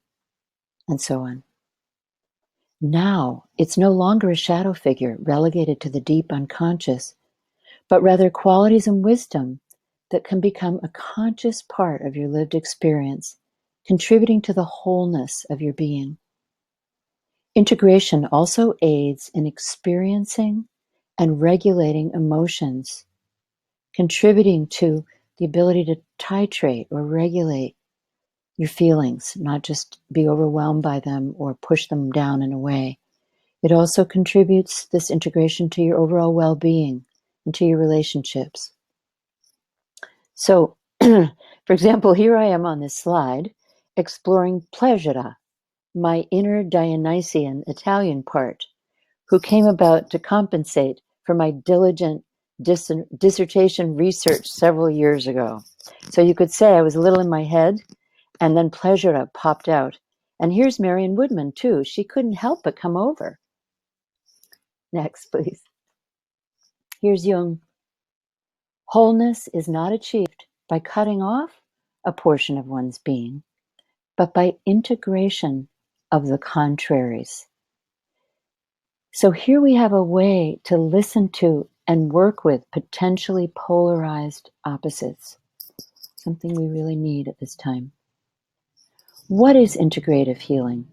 and so on. Now, it's no longer a shadow figure relegated to the deep unconscious, but rather qualities and wisdom that can become a conscious part of your lived experience, contributing to the wholeness of your being. Integration also aids in experiencing and regulating emotions, contributing to the ability to titrate or regulate your feelings, not just be overwhelmed by them or push them down in a way. It also contributes, this integration, to your overall well-being and to your relationships. So, for example, here I am on this slide exploring pleasure, my inner Dionysian Italian part, who came about to compensate for my diligent dissertation research several years ago. So you could say I was a little in my head, and then pleasure popped out. And here's Marion Woodman, too. She couldn't help but come over. Next, please. Here's Jung. Wholeness is not achieved by cutting off a portion of one's being, but by integration of the contraries. So here we have a way to listen to and work with potentially polarized opposites, something we really need at this time. What is integrative healing?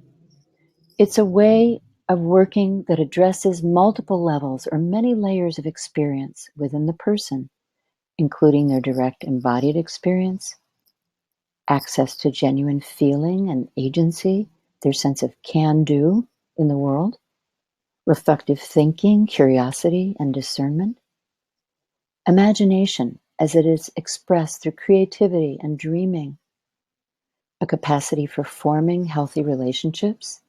It's a way of working that addresses multiple levels or many layers of experience within the person, including their direct embodied experience, access to genuine feeling and agency, their sense of can-do in the world, reflective thinking, curiosity, and discernment, imagination, as it is expressed through creativity and dreaming, a capacity for forming healthy relationships,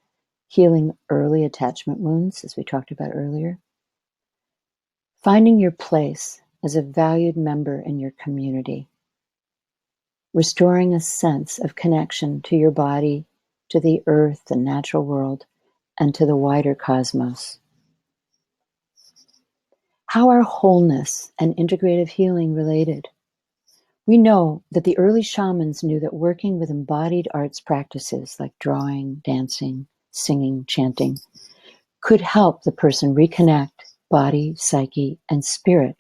healing early attachment wounds, as we talked about earlier, finding your place as a valued member in your community, restoring a sense of connection to your body, to the earth, the natural world, and to the wider cosmos. How are wholeness and integrative healing related? We know that the early shamans knew that working with embodied arts practices like drawing, dancing, singing, chanting could help the person reconnect body, psyche, and spirit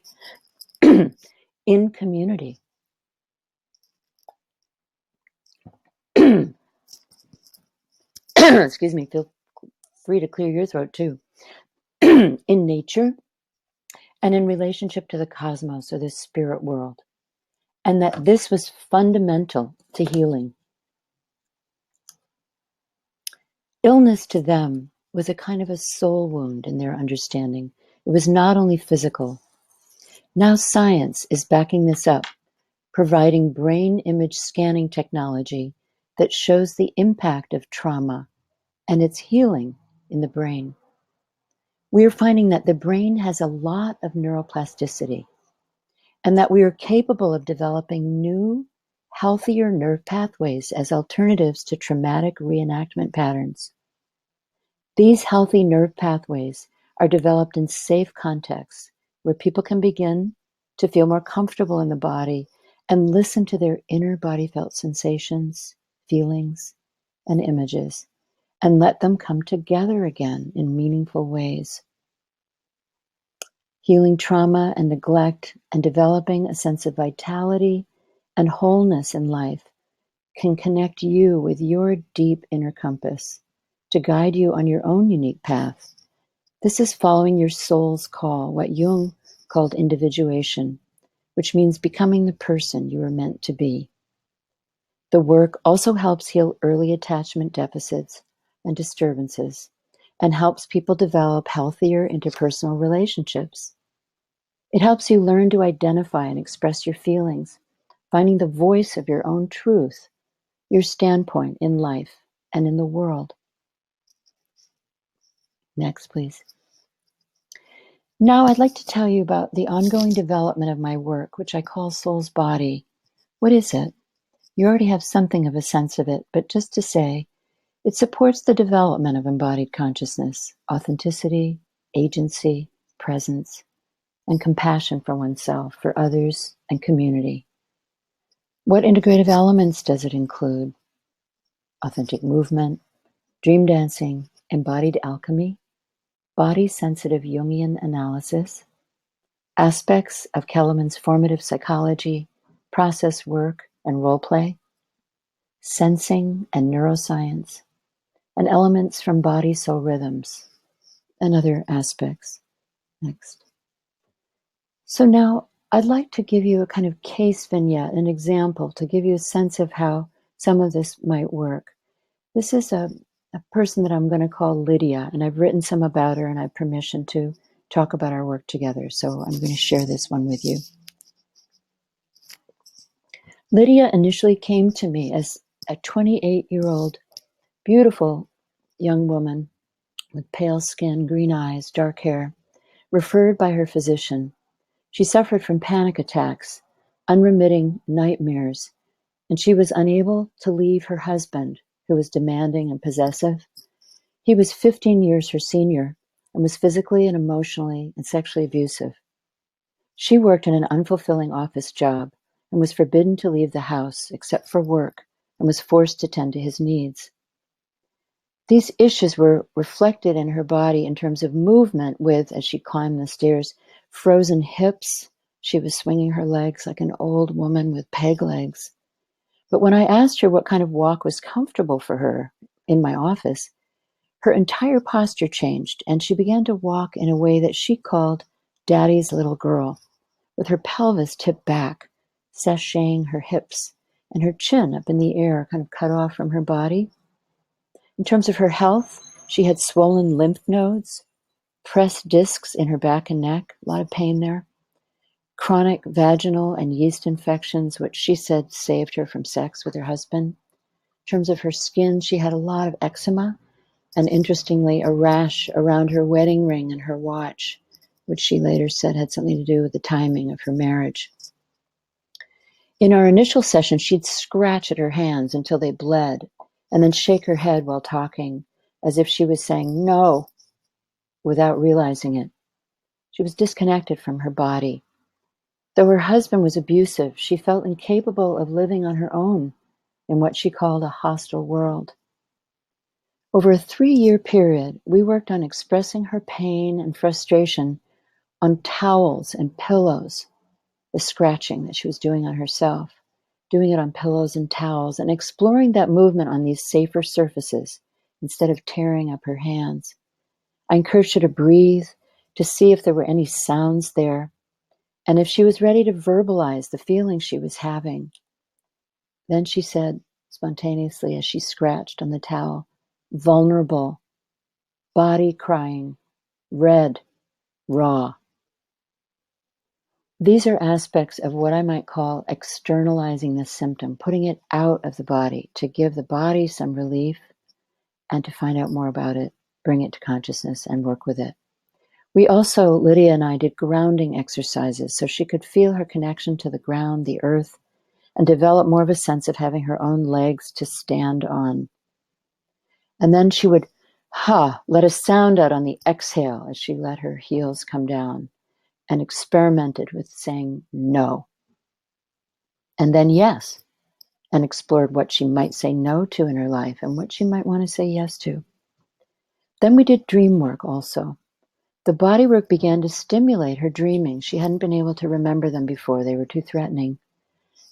in community. Excuse me, feel free to clear your throat too. In nature and in relationship to the cosmos or the spirit world. And that this was fundamental to healing. Illness to them was a kind of a soul wound in their understanding. It was not only physical. Now science is backing this up, providing brain image scanning technology that shows the impact of trauma and its healing in the brain. We are finding that the brain has a lot of neuroplasticity and that we are capable of developing new, healthier nerve pathways as alternatives to traumatic reenactment patterns. These healthy nerve pathways are developed in safe contexts where people can begin to feel more comfortable in the body and listen to their inner body felt sensations, feelings, and images, and let them come together again in meaningful ways. Healing trauma and neglect and developing a sense of vitality and wholeness in life can connect you with your deep inner compass to guide you on your own unique path. This is following your soul's call, what Jung called individuation, which means becoming the person you are meant to be. The work also helps heal early attachment deficits and disturbances and helps people develop healthier interpersonal relationships. It helps you learn to identify and express your feelings, finding the voice of your own truth, your standpoint in life and in the world. Next, please. Now I'd like to tell you about the ongoing development of my work, which I call Soul's Body. What is it? You already have something of a sense of it, but just to say, it supports the development of embodied consciousness, authenticity, agency, presence, and compassion for oneself, for others, and community. What integrative elements does it include? Authentic movement, dream dancing, embodied alchemy, body-sensitive Jungian analysis, aspects of Kellerman's formative psychology, process work, and role play, sensing and neuroscience, and elements from body-soul rhythms, and other aspects. Next. So now I'd like to give you a kind of case vignette, an example, to give you a sense of how some of this might work. This is a person that I'm going to call Lydia, and I've written some about her, and I have permission to talk about our work together. So I'm going to share this one with you. Lydia initially came to me as a 28-year-old, beautiful young woman with pale skin, green eyes, dark hair, referred by her physician. She suffered from panic attacks, unremitting nightmares, and she was unable to leave her husband, who was demanding and possessive. He was 15 years her senior and was physically and emotionally and sexually abusive. She worked in an unfulfilling office job and was forbidden to leave the house except for work and was forced to tend to his needs. These issues were reflected in her body in terms of movement with, as she climbed the stairs, frozen hips. She was swinging her legs like an old woman with peg legs. But when I asked her what kind of walk was comfortable for her in my office, her entire posture changed, and she began to walk in a way that she called Daddy's little girl, with her pelvis tipped back, sashaying her hips, and her chin up in the air, kind of cut off from her body. In terms of her health, she had swollen lymph nodes, pressed discs in her back and neck, a lot of pain there. chronic vaginal and yeast infections, which she said saved her from sex with her husband. In terms of her skin, she had a lot of eczema and, interestingly, a rash around her wedding ring and her watch, which she later said had something to do with the timing of her marriage. In our initial session, she'd scratch at her hands until they bled and then shake her head while talking, as if she was saying no without realizing it. She was disconnected from her body. Though her husband was abusive, she felt incapable of living on her own in what she called a hostile world. Over a 3-year period, we worked on expressing her pain and frustration on towels and pillows, the scratching that she was doing on herself, doing it on pillows and towels, and exploring that movement on these safer surfaces instead of tearing up her hands. I encouraged her to breathe, to see if there were any sounds there, and if she was ready to verbalize the feeling she was having. Then she said, spontaneously, as she scratched on the towel, vulnerable, body crying, red, raw. These are aspects of what I might call externalizing the symptom, putting it out of the body to give the body some relief and to find out more about it, bring it to consciousness and work with it. We also, Lydia and I, did grounding exercises so she could feel her connection to the ground, the earth, and develop more of a sense of having her own legs to stand on. And then she would, let a sound out on the exhale as she let her heels come down and experimented with saying no. And then yes, and explored what she might say no to in her life and what she might want to say yes to. Then we did dream work also. The body work began to stimulate her dreaming. She hadn't been able to remember them before. They were too threatening.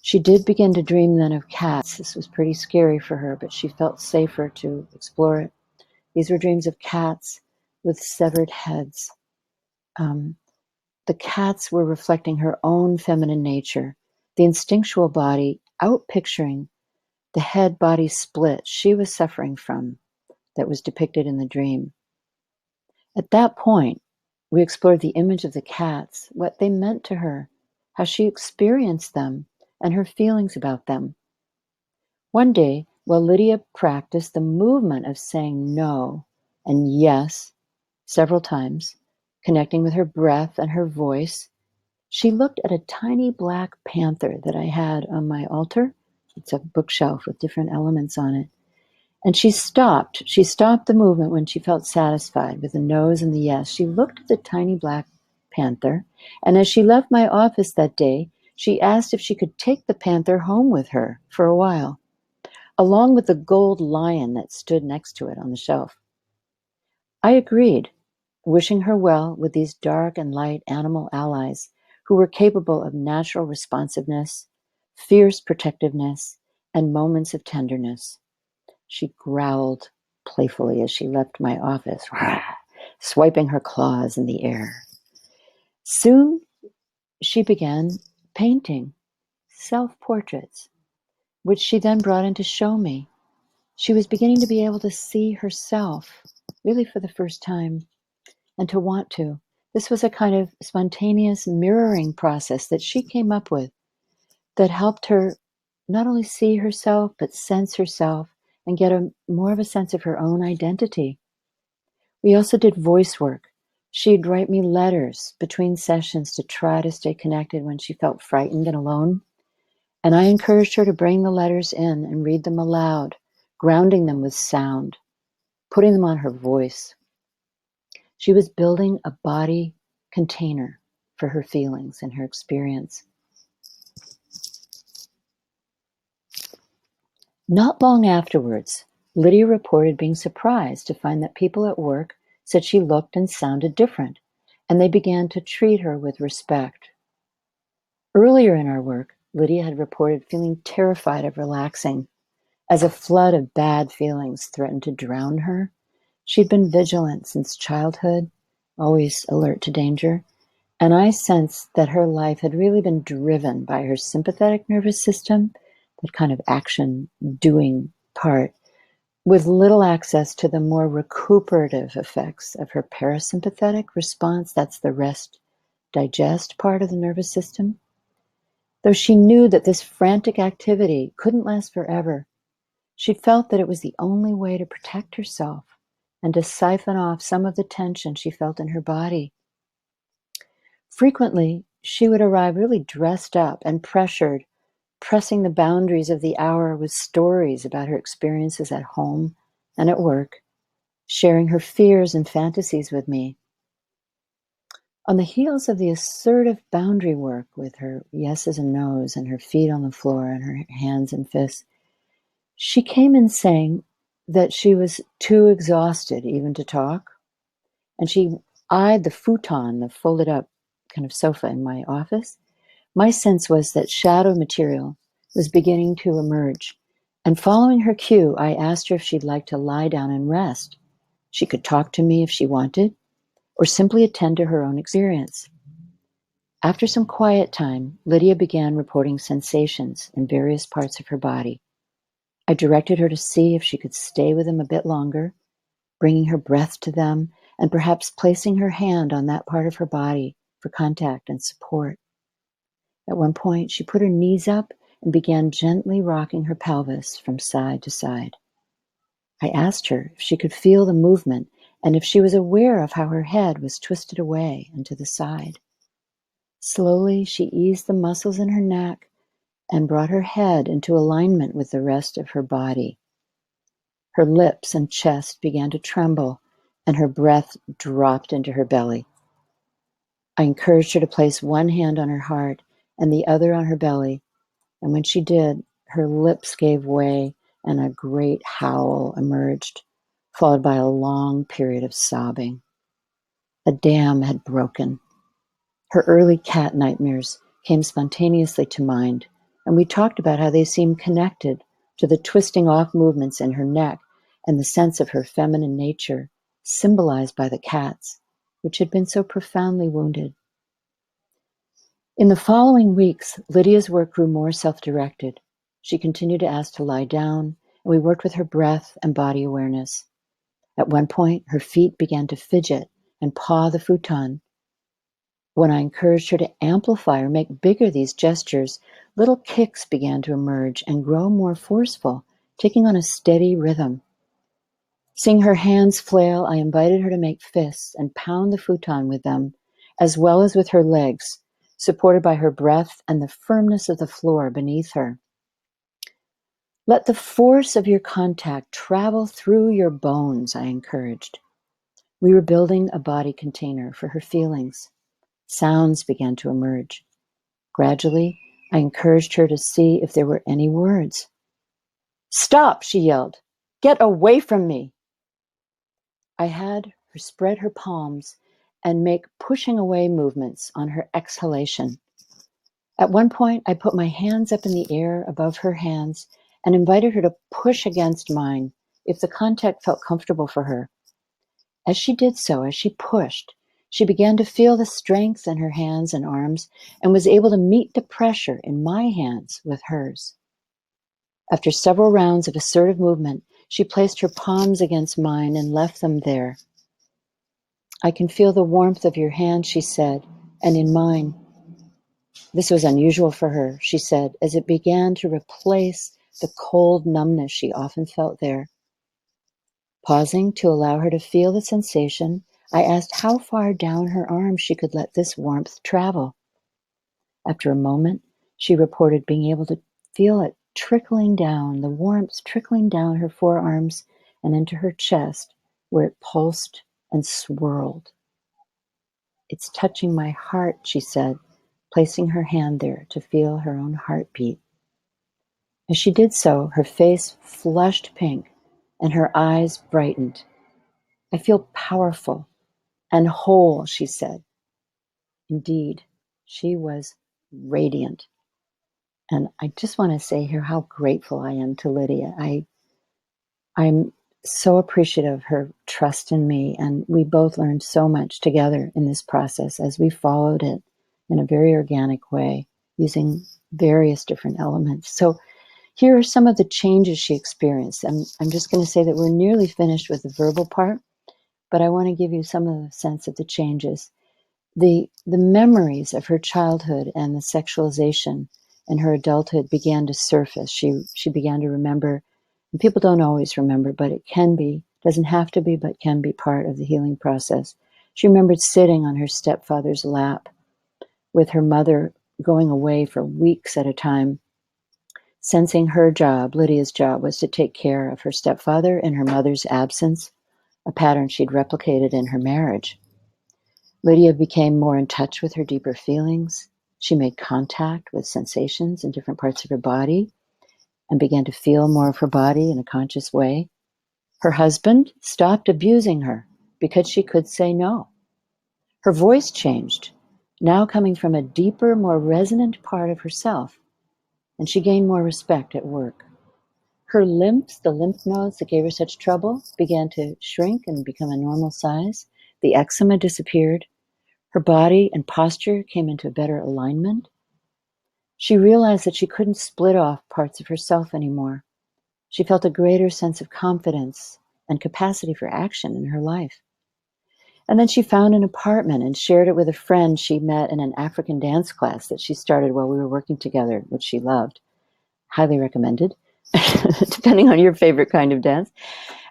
She did begin to dream then of cats. This was pretty scary for her, but she felt safer to explore it. These were dreams of cats with severed heads. The cats were reflecting her own feminine nature, the instinctual body outpicturing the head-body split she was suffering from that was depicted in the dream. At that point, we explored the image of the cats, what they meant to her, how she experienced them, and her feelings about them. One day, while Lydia practiced the movement of saying no and yes several times, connecting with her breath and her voice, she looked at a tiny black panther that I had on my altar. It's a bookshelf with different elements on it. And she stopped. She stopped the movement when she felt satisfied with the no's and the yes. She looked at the tiny black panther, and as she left my office that day, she asked if she could take the panther home with her for a while, along with the gold lion that stood next to it on the shelf. I agreed, wishing her well with these dark and light animal allies who were capable of natural responsiveness, fierce protectiveness, and moments of tenderness. She growled playfully as she left my office, swiping her claws in the air. Soon she began painting self-portraits, which she then brought in to show me. She was beginning to be able to see herself, really for the first time, and to want to. This was a kind of spontaneous mirroring process that she came up with that helped her not only see herself, but sense herself and get more of a sense of her own identity. We also did voice work. She'd write me letters between sessions to try to stay connected when she felt frightened and alone. And I encouraged her to bring the letters in and read them aloud, grounding them with sound, putting them on her voice. She was building a body container for her feelings and her experience. Not long afterwards, Lydia reported being surprised to find that people at work said she looked and sounded different, and they began to treat her with respect. Earlier in our work, Lydia had reported feeling terrified of relaxing, as a flood of bad feelings threatened to drown her. She'd been vigilant since childhood, always alert to danger, and I sensed that her life had really been driven by her sympathetic nervous system, that kind of action-doing part, with little access to the more recuperative effects of her parasympathetic response. That's the rest, digest part of the nervous system. Though she knew that this frantic activity couldn't last forever, she felt that it was the only way to protect herself and to siphon off some of the tension she felt in her body. Frequently, she would arrive really dressed up and pressured, pressing the boundaries of the hour with stories about her experiences at home and at work, sharing her fears and fantasies with me. On the heels of the assertive boundary work with her yeses and nos and her feet on the floor and her hands and fists, she came in saying that she was too exhausted even to talk, and she eyed the futon, the folded up kind of sofa in my office. My sense was that shadow material was beginning to emerge, and following her cue, I asked her if she'd like to lie down and rest. She could talk to me if she wanted, or simply attend to her own experience. After some quiet time, Lydia began reporting sensations in various parts of her body. I directed her to see if she could stay with them a bit longer, bringing her breath to them and perhaps placing her hand on that part of her body for contact and support. At one point, she put her knees up and began gently rocking her pelvis from side to side. I asked her if she could feel the movement and if she was aware of how her head was twisted away and to the side. Slowly, she eased the muscles in her neck and brought her head into alignment with the rest of her body. Her lips and chest began to tremble, and her breath dropped into her belly. I encouraged her to place one hand on her heart and the other on her belly, and when she did, her lips gave way and a great howl emerged, followed by a long period of sobbing. A dam had broken. Her early cat nightmares came spontaneously to mind, and we talked about how they seemed connected to the twisting off movements in her neck and the sense of her feminine nature, symbolized by the cats, which had been so profoundly wounded. In the following weeks, Lydia's work grew more self-directed. She continued to ask to lie down, and we worked with her breath and body awareness. At one point, her feet began to fidget and paw the futon. When I encouraged her to amplify or make bigger these gestures, little kicks began to emerge and grow more forceful, taking on a steady rhythm. Seeing her hands flail, I invited her to make fists and pound the futon with them, as well as with her legs, supported by her breath and the firmness of the floor beneath her. Let the force of your contact travel through your bones, I encouraged. We were building a body container for her feelings. Sounds began to emerge. Gradually, I encouraged her to see if there were any words. "Stop!" she yelled. "Get away from me!" I had her spread her palms and make pushing away movements on her exhalation. At one point, I put my hands up in the air above her hands and invited her to push against mine if the contact felt comfortable for her. As she did so, as she pushed, she began to feel the strength in her hands and arms and was able to meet the pressure in my hands with hers. After several rounds of assertive movement, she placed her palms against mine and left them there. "I can feel the warmth of your hand," she said, "and in mine." This was unusual for her, she said, as it began to replace the cold numbness she often felt there. Pausing to allow her to feel the sensation, I asked how far down her arm she could let this warmth travel. After a moment, she reported being able to feel it trickling down, the warmth trickling down her forearms and into her chest, where it pulsed and swirled. "It's touching my heart," she said, placing her hand there to feel her own heartbeat. As she did so, her face flushed pink and her eyes brightened. "I feel powerful and whole," she said. Indeed, she was radiant. And I just want to say here how grateful I am to Lydia. I'm so appreciative of her trust in me, and we both learned so much together in this process as we followed it in a very organic way, using various different elements. So here are some of the changes she experienced. I'm just going to say that we're nearly finished with the verbal part, but I want to give you some of the sense of the changes. The memories of her childhood and the sexualization in her adulthood began to surface. She began to remember, and people don't always remember, but it can be, doesn't have to be, but can be part of the healing process. She remembered sitting on her stepfather's lap with her mother going away for weeks at a time, sensing her job, Lydia's job, was to take care of her stepfather in her mother's absence, a pattern she'd replicated in her marriage. Lydia became more in touch with her deeper feelings. She made contact with sensations in different parts of her body and began to feel more of her body in a conscious way. Her husband stopped abusing her because she could say no. Her voice changed, now coming from a deeper, more resonant part of herself, and she gained more respect at work. Her lymphs, the lymph nodes that gave her such trouble, began to shrink and become a normal size. The eczema disappeared. Her body and posture came into better alignment. She realized that she couldn't split off parts of herself anymore. She felt a greater sense of confidence and capacity for action in her life. And then she found an apartment and shared it with a friend she met in an African dance class that she started while we were working together, which she loved. Highly recommended, depending on your favorite kind of dance.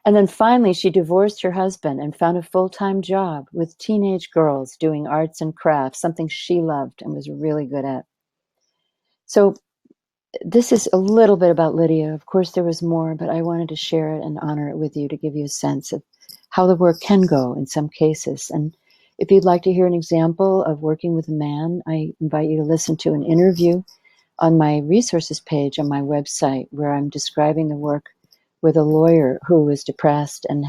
And then finally, she divorced her husband and found a full-time job with teenage girls doing arts and crafts, something she loved and was really good at. So this is a little bit about Lydia. Of course, there was more, but I wanted to share it and honor it with you to give you a sense of how the work can go in some cases. And if you'd like to hear an example of working with a man, I invite you to listen to an interview on my resources page on my website where I'm describing the work with a lawyer who was depressed and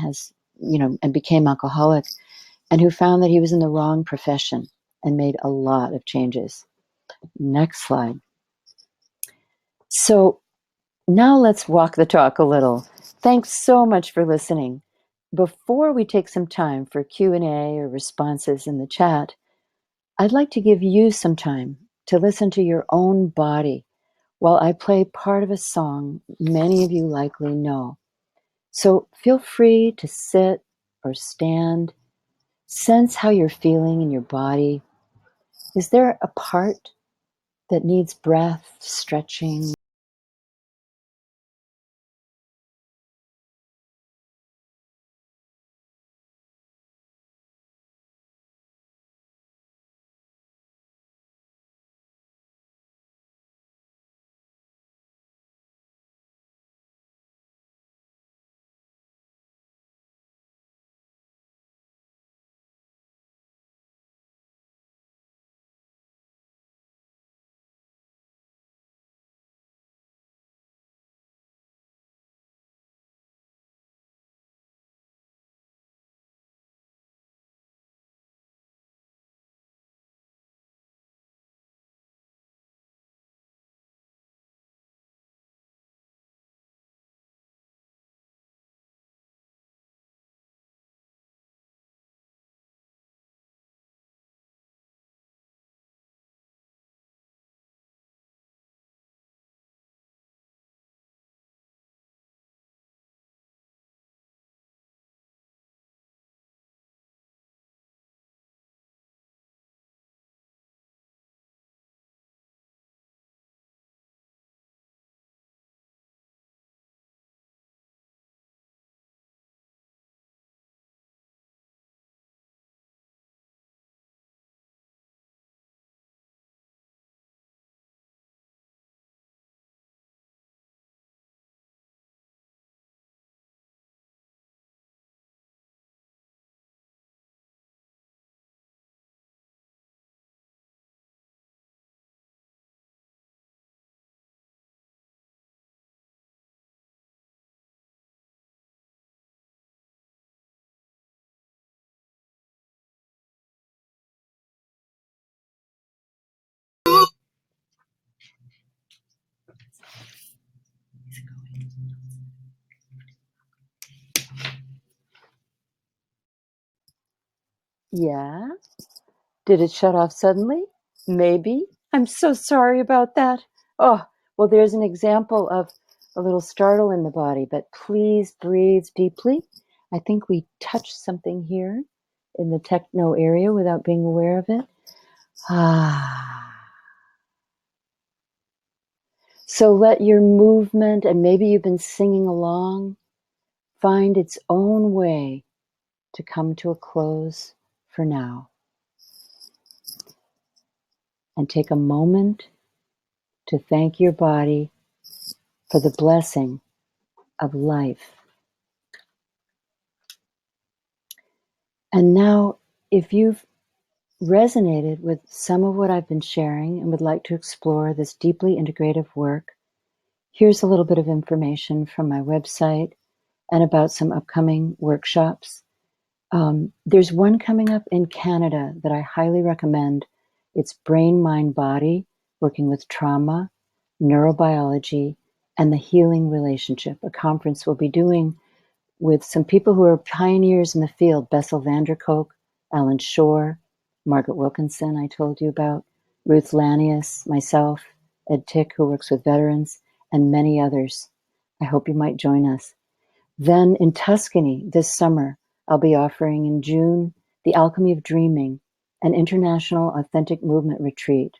and became alcoholic and who found that he was in the wrong profession and made a lot of changes. Next slide. So now let's walk the talk a little. Thanks so much for listening. Before we take some time for Q&A or responses in the chat, I'd like to give you some time to listen to your own body while I play part of a song many of you likely know. So feel free to sit or stand. Sense how you're feeling in your body. Is there a part that needs breath, stretching? Yeah? Did it shut off suddenly? Maybe. I'm so sorry about that. Oh, well, there's an example of a little startle in the body, but please breathe deeply. I think we touched something here. in the techno area without being aware of it. Ah. So let your movement, and maybe you've been singing along, find its own way to come to a close for now. And take a moment to thank your body for the blessing of life. And now, if you've resonated with some of what I've been sharing and would like to explore this deeply integrative work, here's a little bit of information from my website and about some upcoming workshops. There's one coming up in Canada that I highly recommend. It's Brain, Mind, Body, working with trauma, neurobiology, and the healing relationship. A conference we'll be doing with some people who are pioneers in the field: Bessel van der Kolk, Alan Shore, Margaret Wilkinson, I told you about, Ruth Lanius, myself, Ed Tick, who works with veterans, and many others. I hope you might join us. Then in Tuscany this summer, I'll be offering in June The Alchemy of Dreaming, an international authentic movement retreat.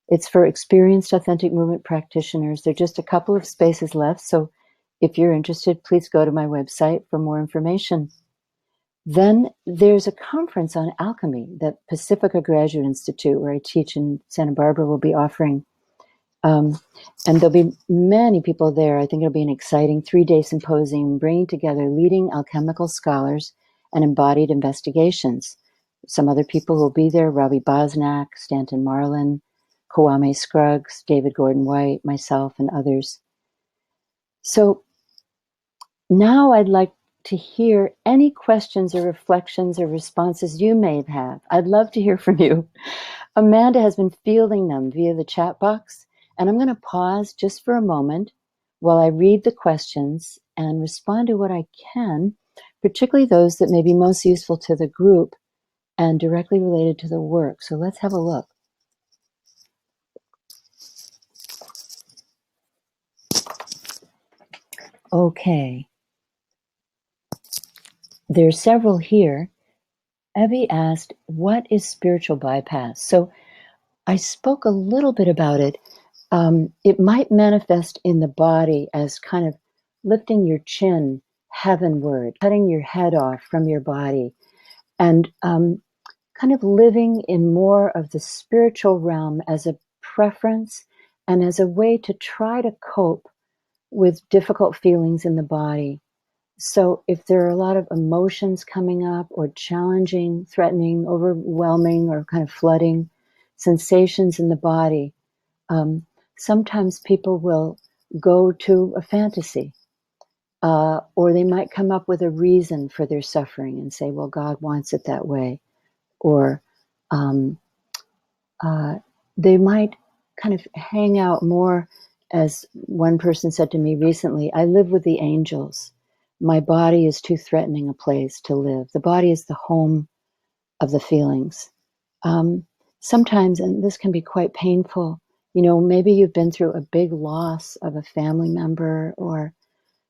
It's for experienced authentic movement practitioners. There are just a couple of spaces left, so if you're interested, please go to my website for more information. Then there's a conference on alchemy that Pacifica Graduate Institute, where I teach in Santa Barbara, will be offering. And there'll be many people there. I think it'll be an exciting 3-day symposium bringing together leading alchemical scholars and embodied investigations. Some other people will be there: Robbie Bosnack, Stanton Marlin, Kwame Scruggs, David Gordon White, myself, and others. So now I'd like to hear any questions or reflections or responses you may have. I'd love to hear from you. Amanda has been fielding them via the chat box, and I'm going to pause just for a moment while I read the questions and respond to what I can, particularly those that may be most useful to the group and directly related to the work. So let's have a look. Okay. There's several here. Evie asked, what is spiritual bypass? So I spoke a little bit about it. It might manifest in the body as kind of lifting your chin heavenward, cutting your head off from your body, and kind of living in more of the spiritual realm as a preference and as a way to try to cope with difficult feelings in the body. So if there are a lot of emotions coming up, or challenging, threatening, overwhelming, or kind of flooding sensations in the body, sometimes people will go to a fantasy, or they might come up with a reason for their suffering and say, well, God wants it that way. Or they might kind of hang out more, as one person said to me recently, I live with the angels. My body is too threatening a place to live. The body is the home of the feelings. Sometimes, and this can be quite painful, maybe you've been through a big loss of a family member or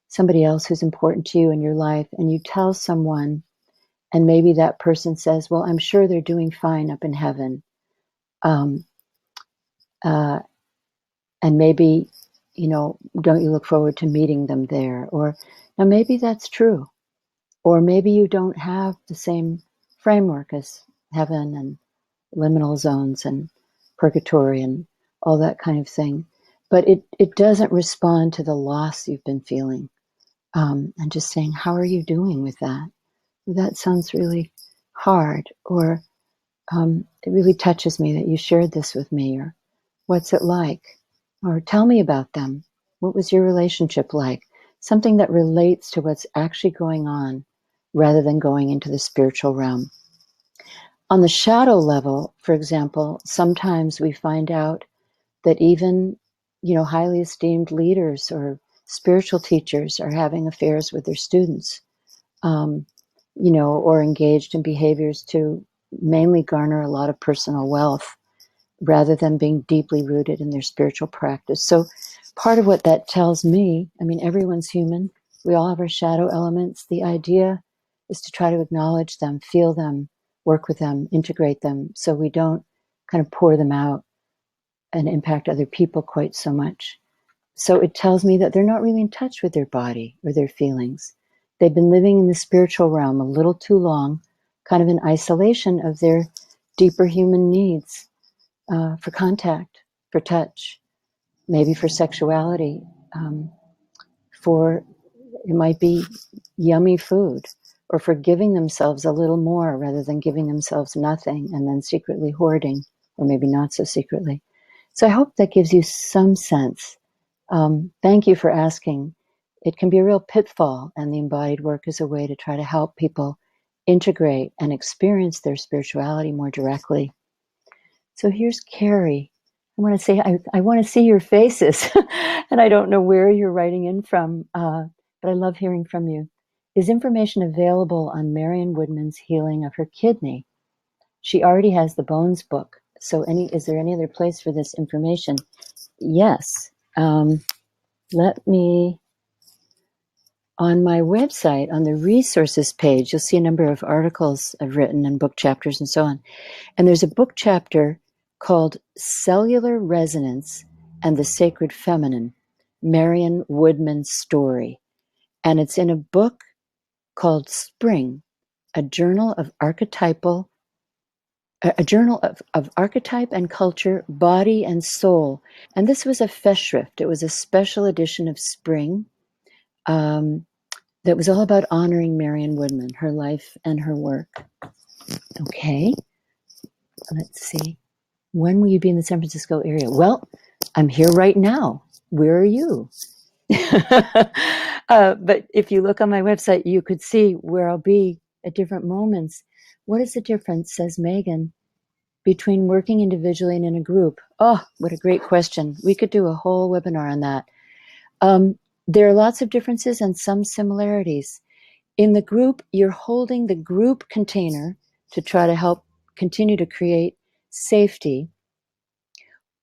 somebody else who's important to you in your life, and you tell someone, and maybe that person says, well, I'm sure they're doing fine up in heaven. And maybe, don't you look forward to meeting them there? Or now maybe that's true. Or maybe you don't have the same framework as heaven and liminal zones and purgatory and all that kind of thing. But it doesn't respond to the loss you've been feeling. And just saying, how are you doing with that? That sounds really hard. Or it really touches me that you shared this with me. Or what's it like? Or tell me about them. What was your relationship like? Something that relates to what's actually going on rather than going into the spiritual realm. On the shadow level, for example, sometimes we find out that even, highly esteemed leaders or spiritual teachers are having affairs with their students, or engaged in behaviors to mainly garner a lot of personal wealth, rather than being deeply rooted in their spiritual practice. So part of what that tells me, everyone's human. We all have our shadow elements. The idea is to try to acknowledge them, feel them, work with them, integrate them, so we don't kind of pour them out and impact other people quite so much. So it tells me that they're not really in touch with their body or their feelings. They've been living in the spiritual realm a little too long, kind of in isolation of their deeper human needs, for contact, for touch, maybe for sexuality, for it might be yummy food, or for giving themselves a little more rather than giving themselves nothing and then secretly hoarding, or maybe not so secretly. So I hope that gives you some sense. Thank you for asking. It can be a real pitfall, and the embodied work is a way to try to help people integrate and experience their spirituality more directly. So here's Carrie. I want to say, I want to see your faces, and I don't know where you're writing in from, but I love hearing from you. Is information available on Marion Woodman's healing of her kidney? She already has the Bones book. So is there any other place for this information? Yes. Let me, on my website, on the resources page, you'll see a number of articles I've written and book chapters and so on. And there's a book chapter called Cellular Resonance and the Sacred Feminine, Marion Woodman's Story. And it's in a book called Spring, a journal of archetype and culture, body and soul. And this was a Festschrift. It was a special edition of Spring that was all about honoring Marion Woodman, her life and her work. Okay, let's see. When will you be in the San Francisco area? Well, I'm here right now. Where are you? But if you look on my website, you could see where I'll be at different moments. What is the difference, says Megan, between working individually and in a group? Oh, what a great question. We could do a whole webinar on that. There are lots of differences and some similarities. In the group, you're holding the group container to try to help continue to create safety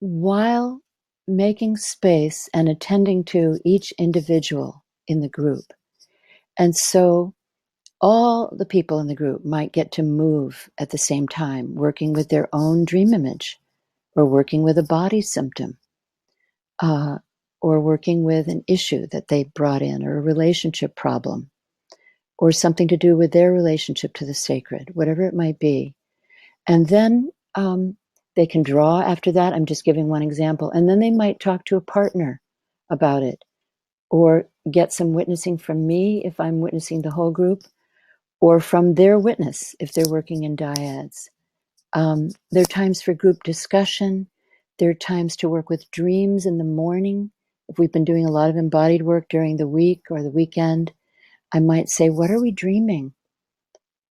while making space and attending to each individual in the group. And so all the people in the group might get to move at the same time, working with their own dream image, or working with a body symptom, or working with an issue that they brought in, or a relationship problem, or something to do with their relationship to the sacred, whatever it might be. And then they can draw after that. I'm just giving one example. And then they might talk to a partner about it, or get some witnessing from me if I'm witnessing the whole group, or from their witness if they're working in dyads. There are times for group discussion. There are times to work with dreams in the morning. If we've been doing a lot of embodied work during the week or the weekend, I might say, what are we dreaming?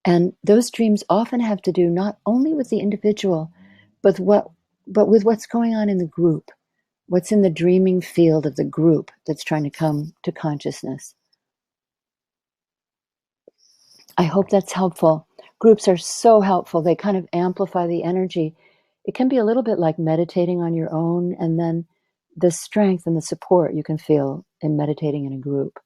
And those dreams often have to do not only with the individual, but with what's going on in the group, what's in the dreaming field of the group that's trying to come to consciousness. I hope that's helpful. Groups are so helpful. They kind of amplify the energy. It can be a little bit like meditating on your own, and then the strength and the support you can feel in meditating in a group.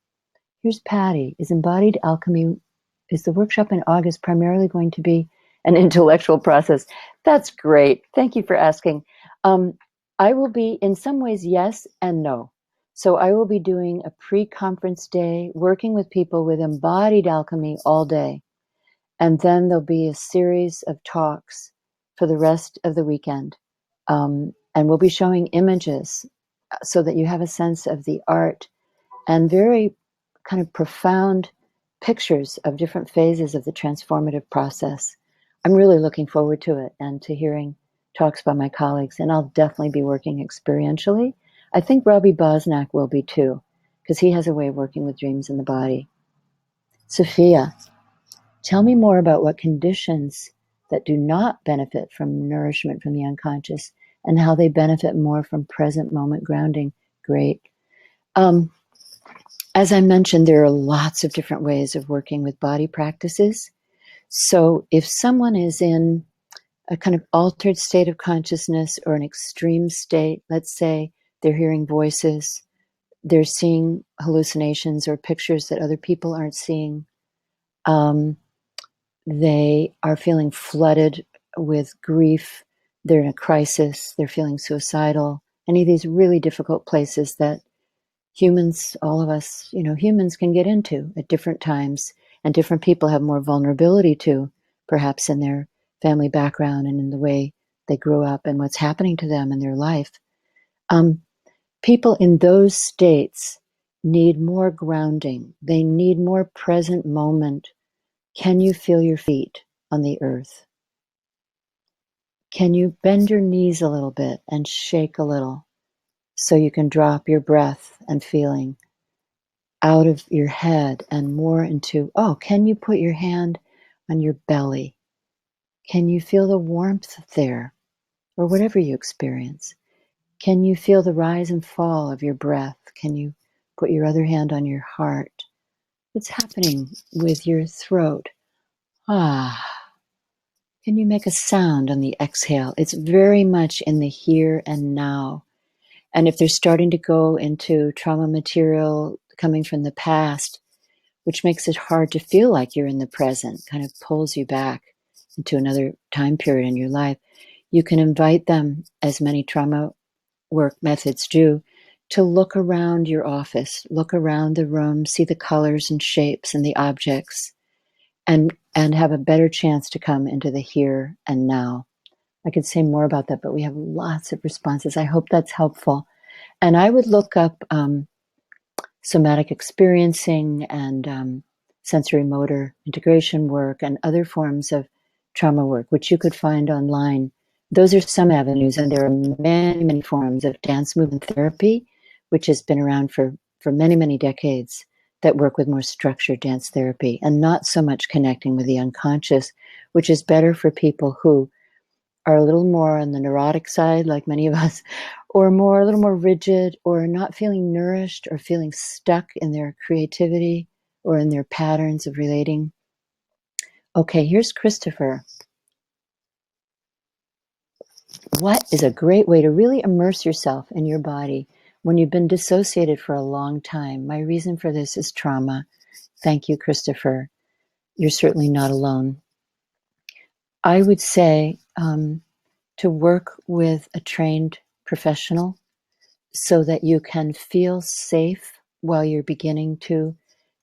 Here's Patty. Is the workshop in August primarily going to be an intellectual process? That's great. Thank you for asking. I will be, in some ways, yes and no. So I will be doing a pre-conference day, working with people with embodied alchemy all day. And then there'll be a series of talks for the rest of the weekend. And we'll be showing images so that you have a sense of the art and very kind of profound pictures of different phases of the transformative process. I'm really looking forward to it and to hearing talks by my colleagues, and I'll definitely be working experientially. I think Robbie Bosnack will be too, because he has a way of working with dreams in the body. Sophia, tell me more about what conditions that do not benefit from nourishment from the unconscious and how they benefit more from present moment grounding. Great. As I mentioned, there are lots of different ways of working with body practices. So if someone is in a kind of altered state of consciousness or an extreme state, let's say they're hearing voices, they're seeing hallucinations or pictures that other people aren't seeing, they are feeling flooded with grief, they're in a crisis, they're feeling suicidal, any of these really difficult places that humans, all of us, humans can get into at different times, and different people have more vulnerability to, perhaps in their family background and in the way they grew up and what's happening to them in their life. Um, People in those states need more grounding. They need more present moment. Can you feel your feet on the earth? Can you bend your knees a little bit and shake a little so you can drop your breath and feeling out of your head and more into, can you put your hand on your belly? Can you feel the warmth there or whatever you experience? Can you feel the rise and fall of your breath? Can you put your other hand on your heart? What's happening with your throat? Ah. Can you make a sound on the exhale? It's very much in the here and now. And if they're starting to go into trauma material coming from the past, which makes it hard to feel like you're in the present, kind of pulls you back into another time period in your life, you can invite them, as many trauma work methods do, to look around your office, look around the room, see the colors and shapes and the objects, and have a better chance to come into the here and now. I could say more about that, but we have lots of responses. I hope that's helpful. And I would look up somatic experiencing and sensory motor integration work and other forms of trauma work, which you could find online. Those are some avenues, and there are many, many forms of dance movement therapy, which has been around for many, many decades, that work with more structured dance therapy and not so much connecting with the unconscious, which is better for people who are a little more on the neurotic side, like many of us, or a little more rigid, or not feeling nourished, or feeling stuck in their creativity or in their patterns of relating. Okay, here's Christopher. What is a great way to really immerse yourself in your body when you've been dissociated for a long time? My reason for this is trauma. Thank you, Christopher. You're certainly not alone. I would say to work with a trained professional so that you can feel safe while you're beginning to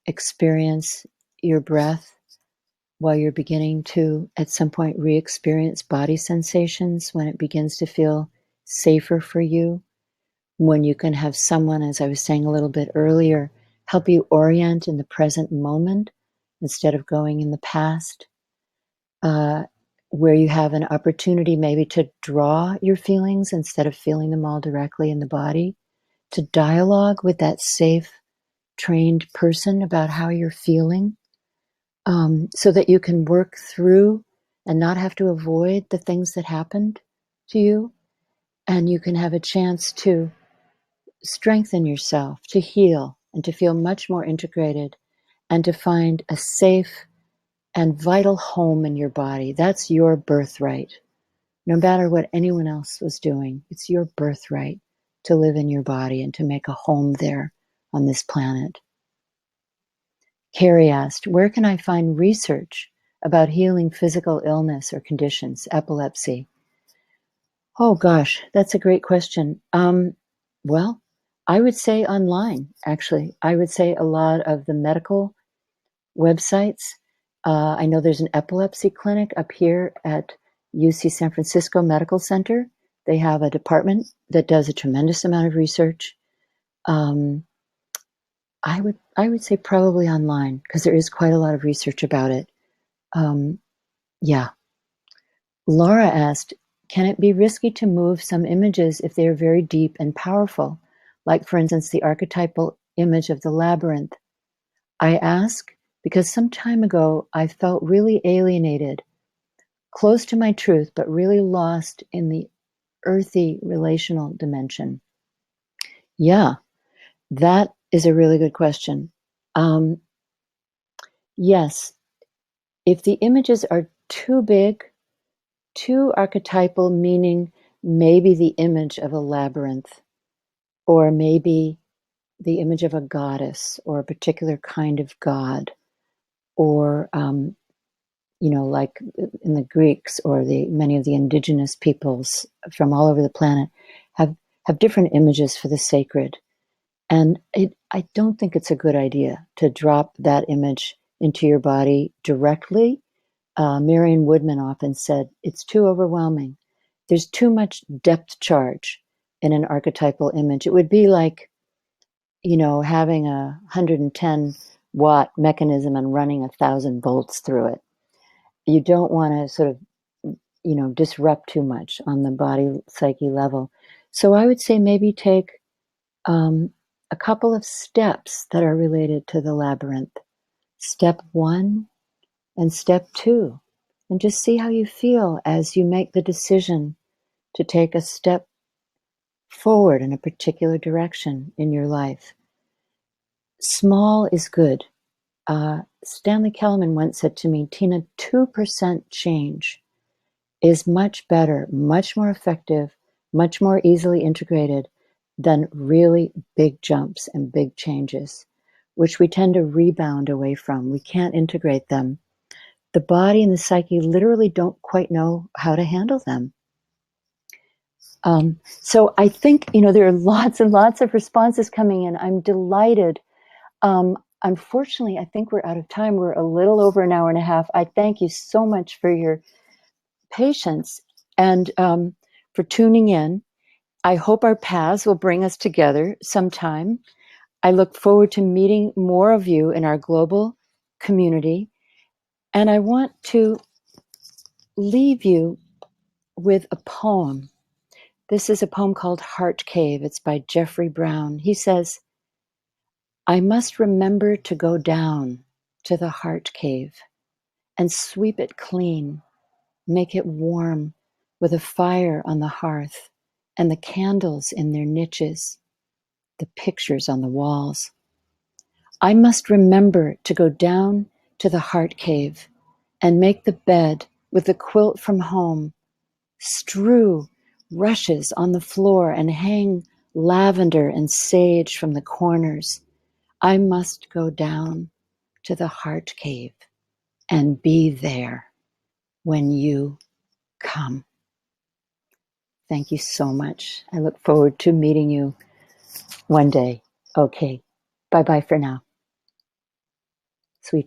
experience your breath, while you're beginning to, at some point, re-experience body sensations, when it begins to feel safer for you, when you can have someone, as I was saying a little bit earlier, help you orient in the present moment instead of going in the past, uh, where you have an opportunity maybe to draw your feelings instead of feeling them all directly in the body, to dialogue with that safe, trained person about how you're feeling, so that you can work through and not have to avoid the things that happened to you. And you can have a chance to strengthen yourself, to heal, and to feel much more integrated, and to find a safe and vital home in your body. That's your birthright. No matter what anyone else was doing, it's your birthright to live in your body and to make a home there on this planet. Carrie asked, where can I find research about healing physical illness or conditions, epilepsy? Oh gosh, that's a great question. Well, I would say online, actually. I would say a lot of the medical websites. I know there's an epilepsy clinic up here at UC San Francisco Medical Center. They have a department that does a tremendous amount of research. I would say probably online, because there is quite a lot of research about it. Yeah. Laura asked, can it be risky to move some images if they are very deep and powerful? Like, for instance, the archetypal image of the labyrinth. I ask because some time ago I felt really alienated, close to my truth, but really lost in the earthy relational dimension. Yeah, that is a really good question. Yes, if the images are too big, too archetypal, meaning maybe the image of a labyrinth, or maybe the image of a goddess or a particular kind of god, or like in the Greeks or many of the indigenous peoples from all over the planet have different images for the sacred. And I don't think it's a good idea to drop that image into your body directly. Marion Woodman often said, it's too overwhelming. There's too much depth charge in an archetypal image. It would be like, having a 110-watt mechanism and running 1,000 volts through it. You don't want to sort of, disrupt too much on the body psyche level. So I would say maybe take a couple of steps that are related to the labyrinth. Step 1 and step 2. And just see how you feel as you make the decision to take a step forward in a particular direction in your life. Small is good. Stanley Kellerman once said to me, Tina, 2% change is much better, much more effective, much more easily integrated than really big jumps and big changes, which we tend to rebound away from. We can't integrate them. The body and the psyche literally don't quite know how to handle them. So I think, there are lots and lots of responses coming in. I'm delighted. Unfortunately, I think we're out of time. We're a little over an hour and a half. I thank you so much for your patience and for tuning in. I hope our paths will bring us together sometime. I look forward to meeting more of you in our global community. And I want to leave you with a poem. This is a poem called Heart Cave. It's by Jeffrey Brown. He says, I must remember to go down to the heart cave and sweep it clean, make it warm with a fire on the hearth and the candles in their niches, the pictures on the walls. I must remember to go down to the heart cave and make the bed with the quilt from home, strew rushes on the floor and hang lavender and sage from the corners. I must go down to the heart cave and be there when you come. Thank you so much. I look forward to meeting you one day. Okay. Bye-bye for now. Sweet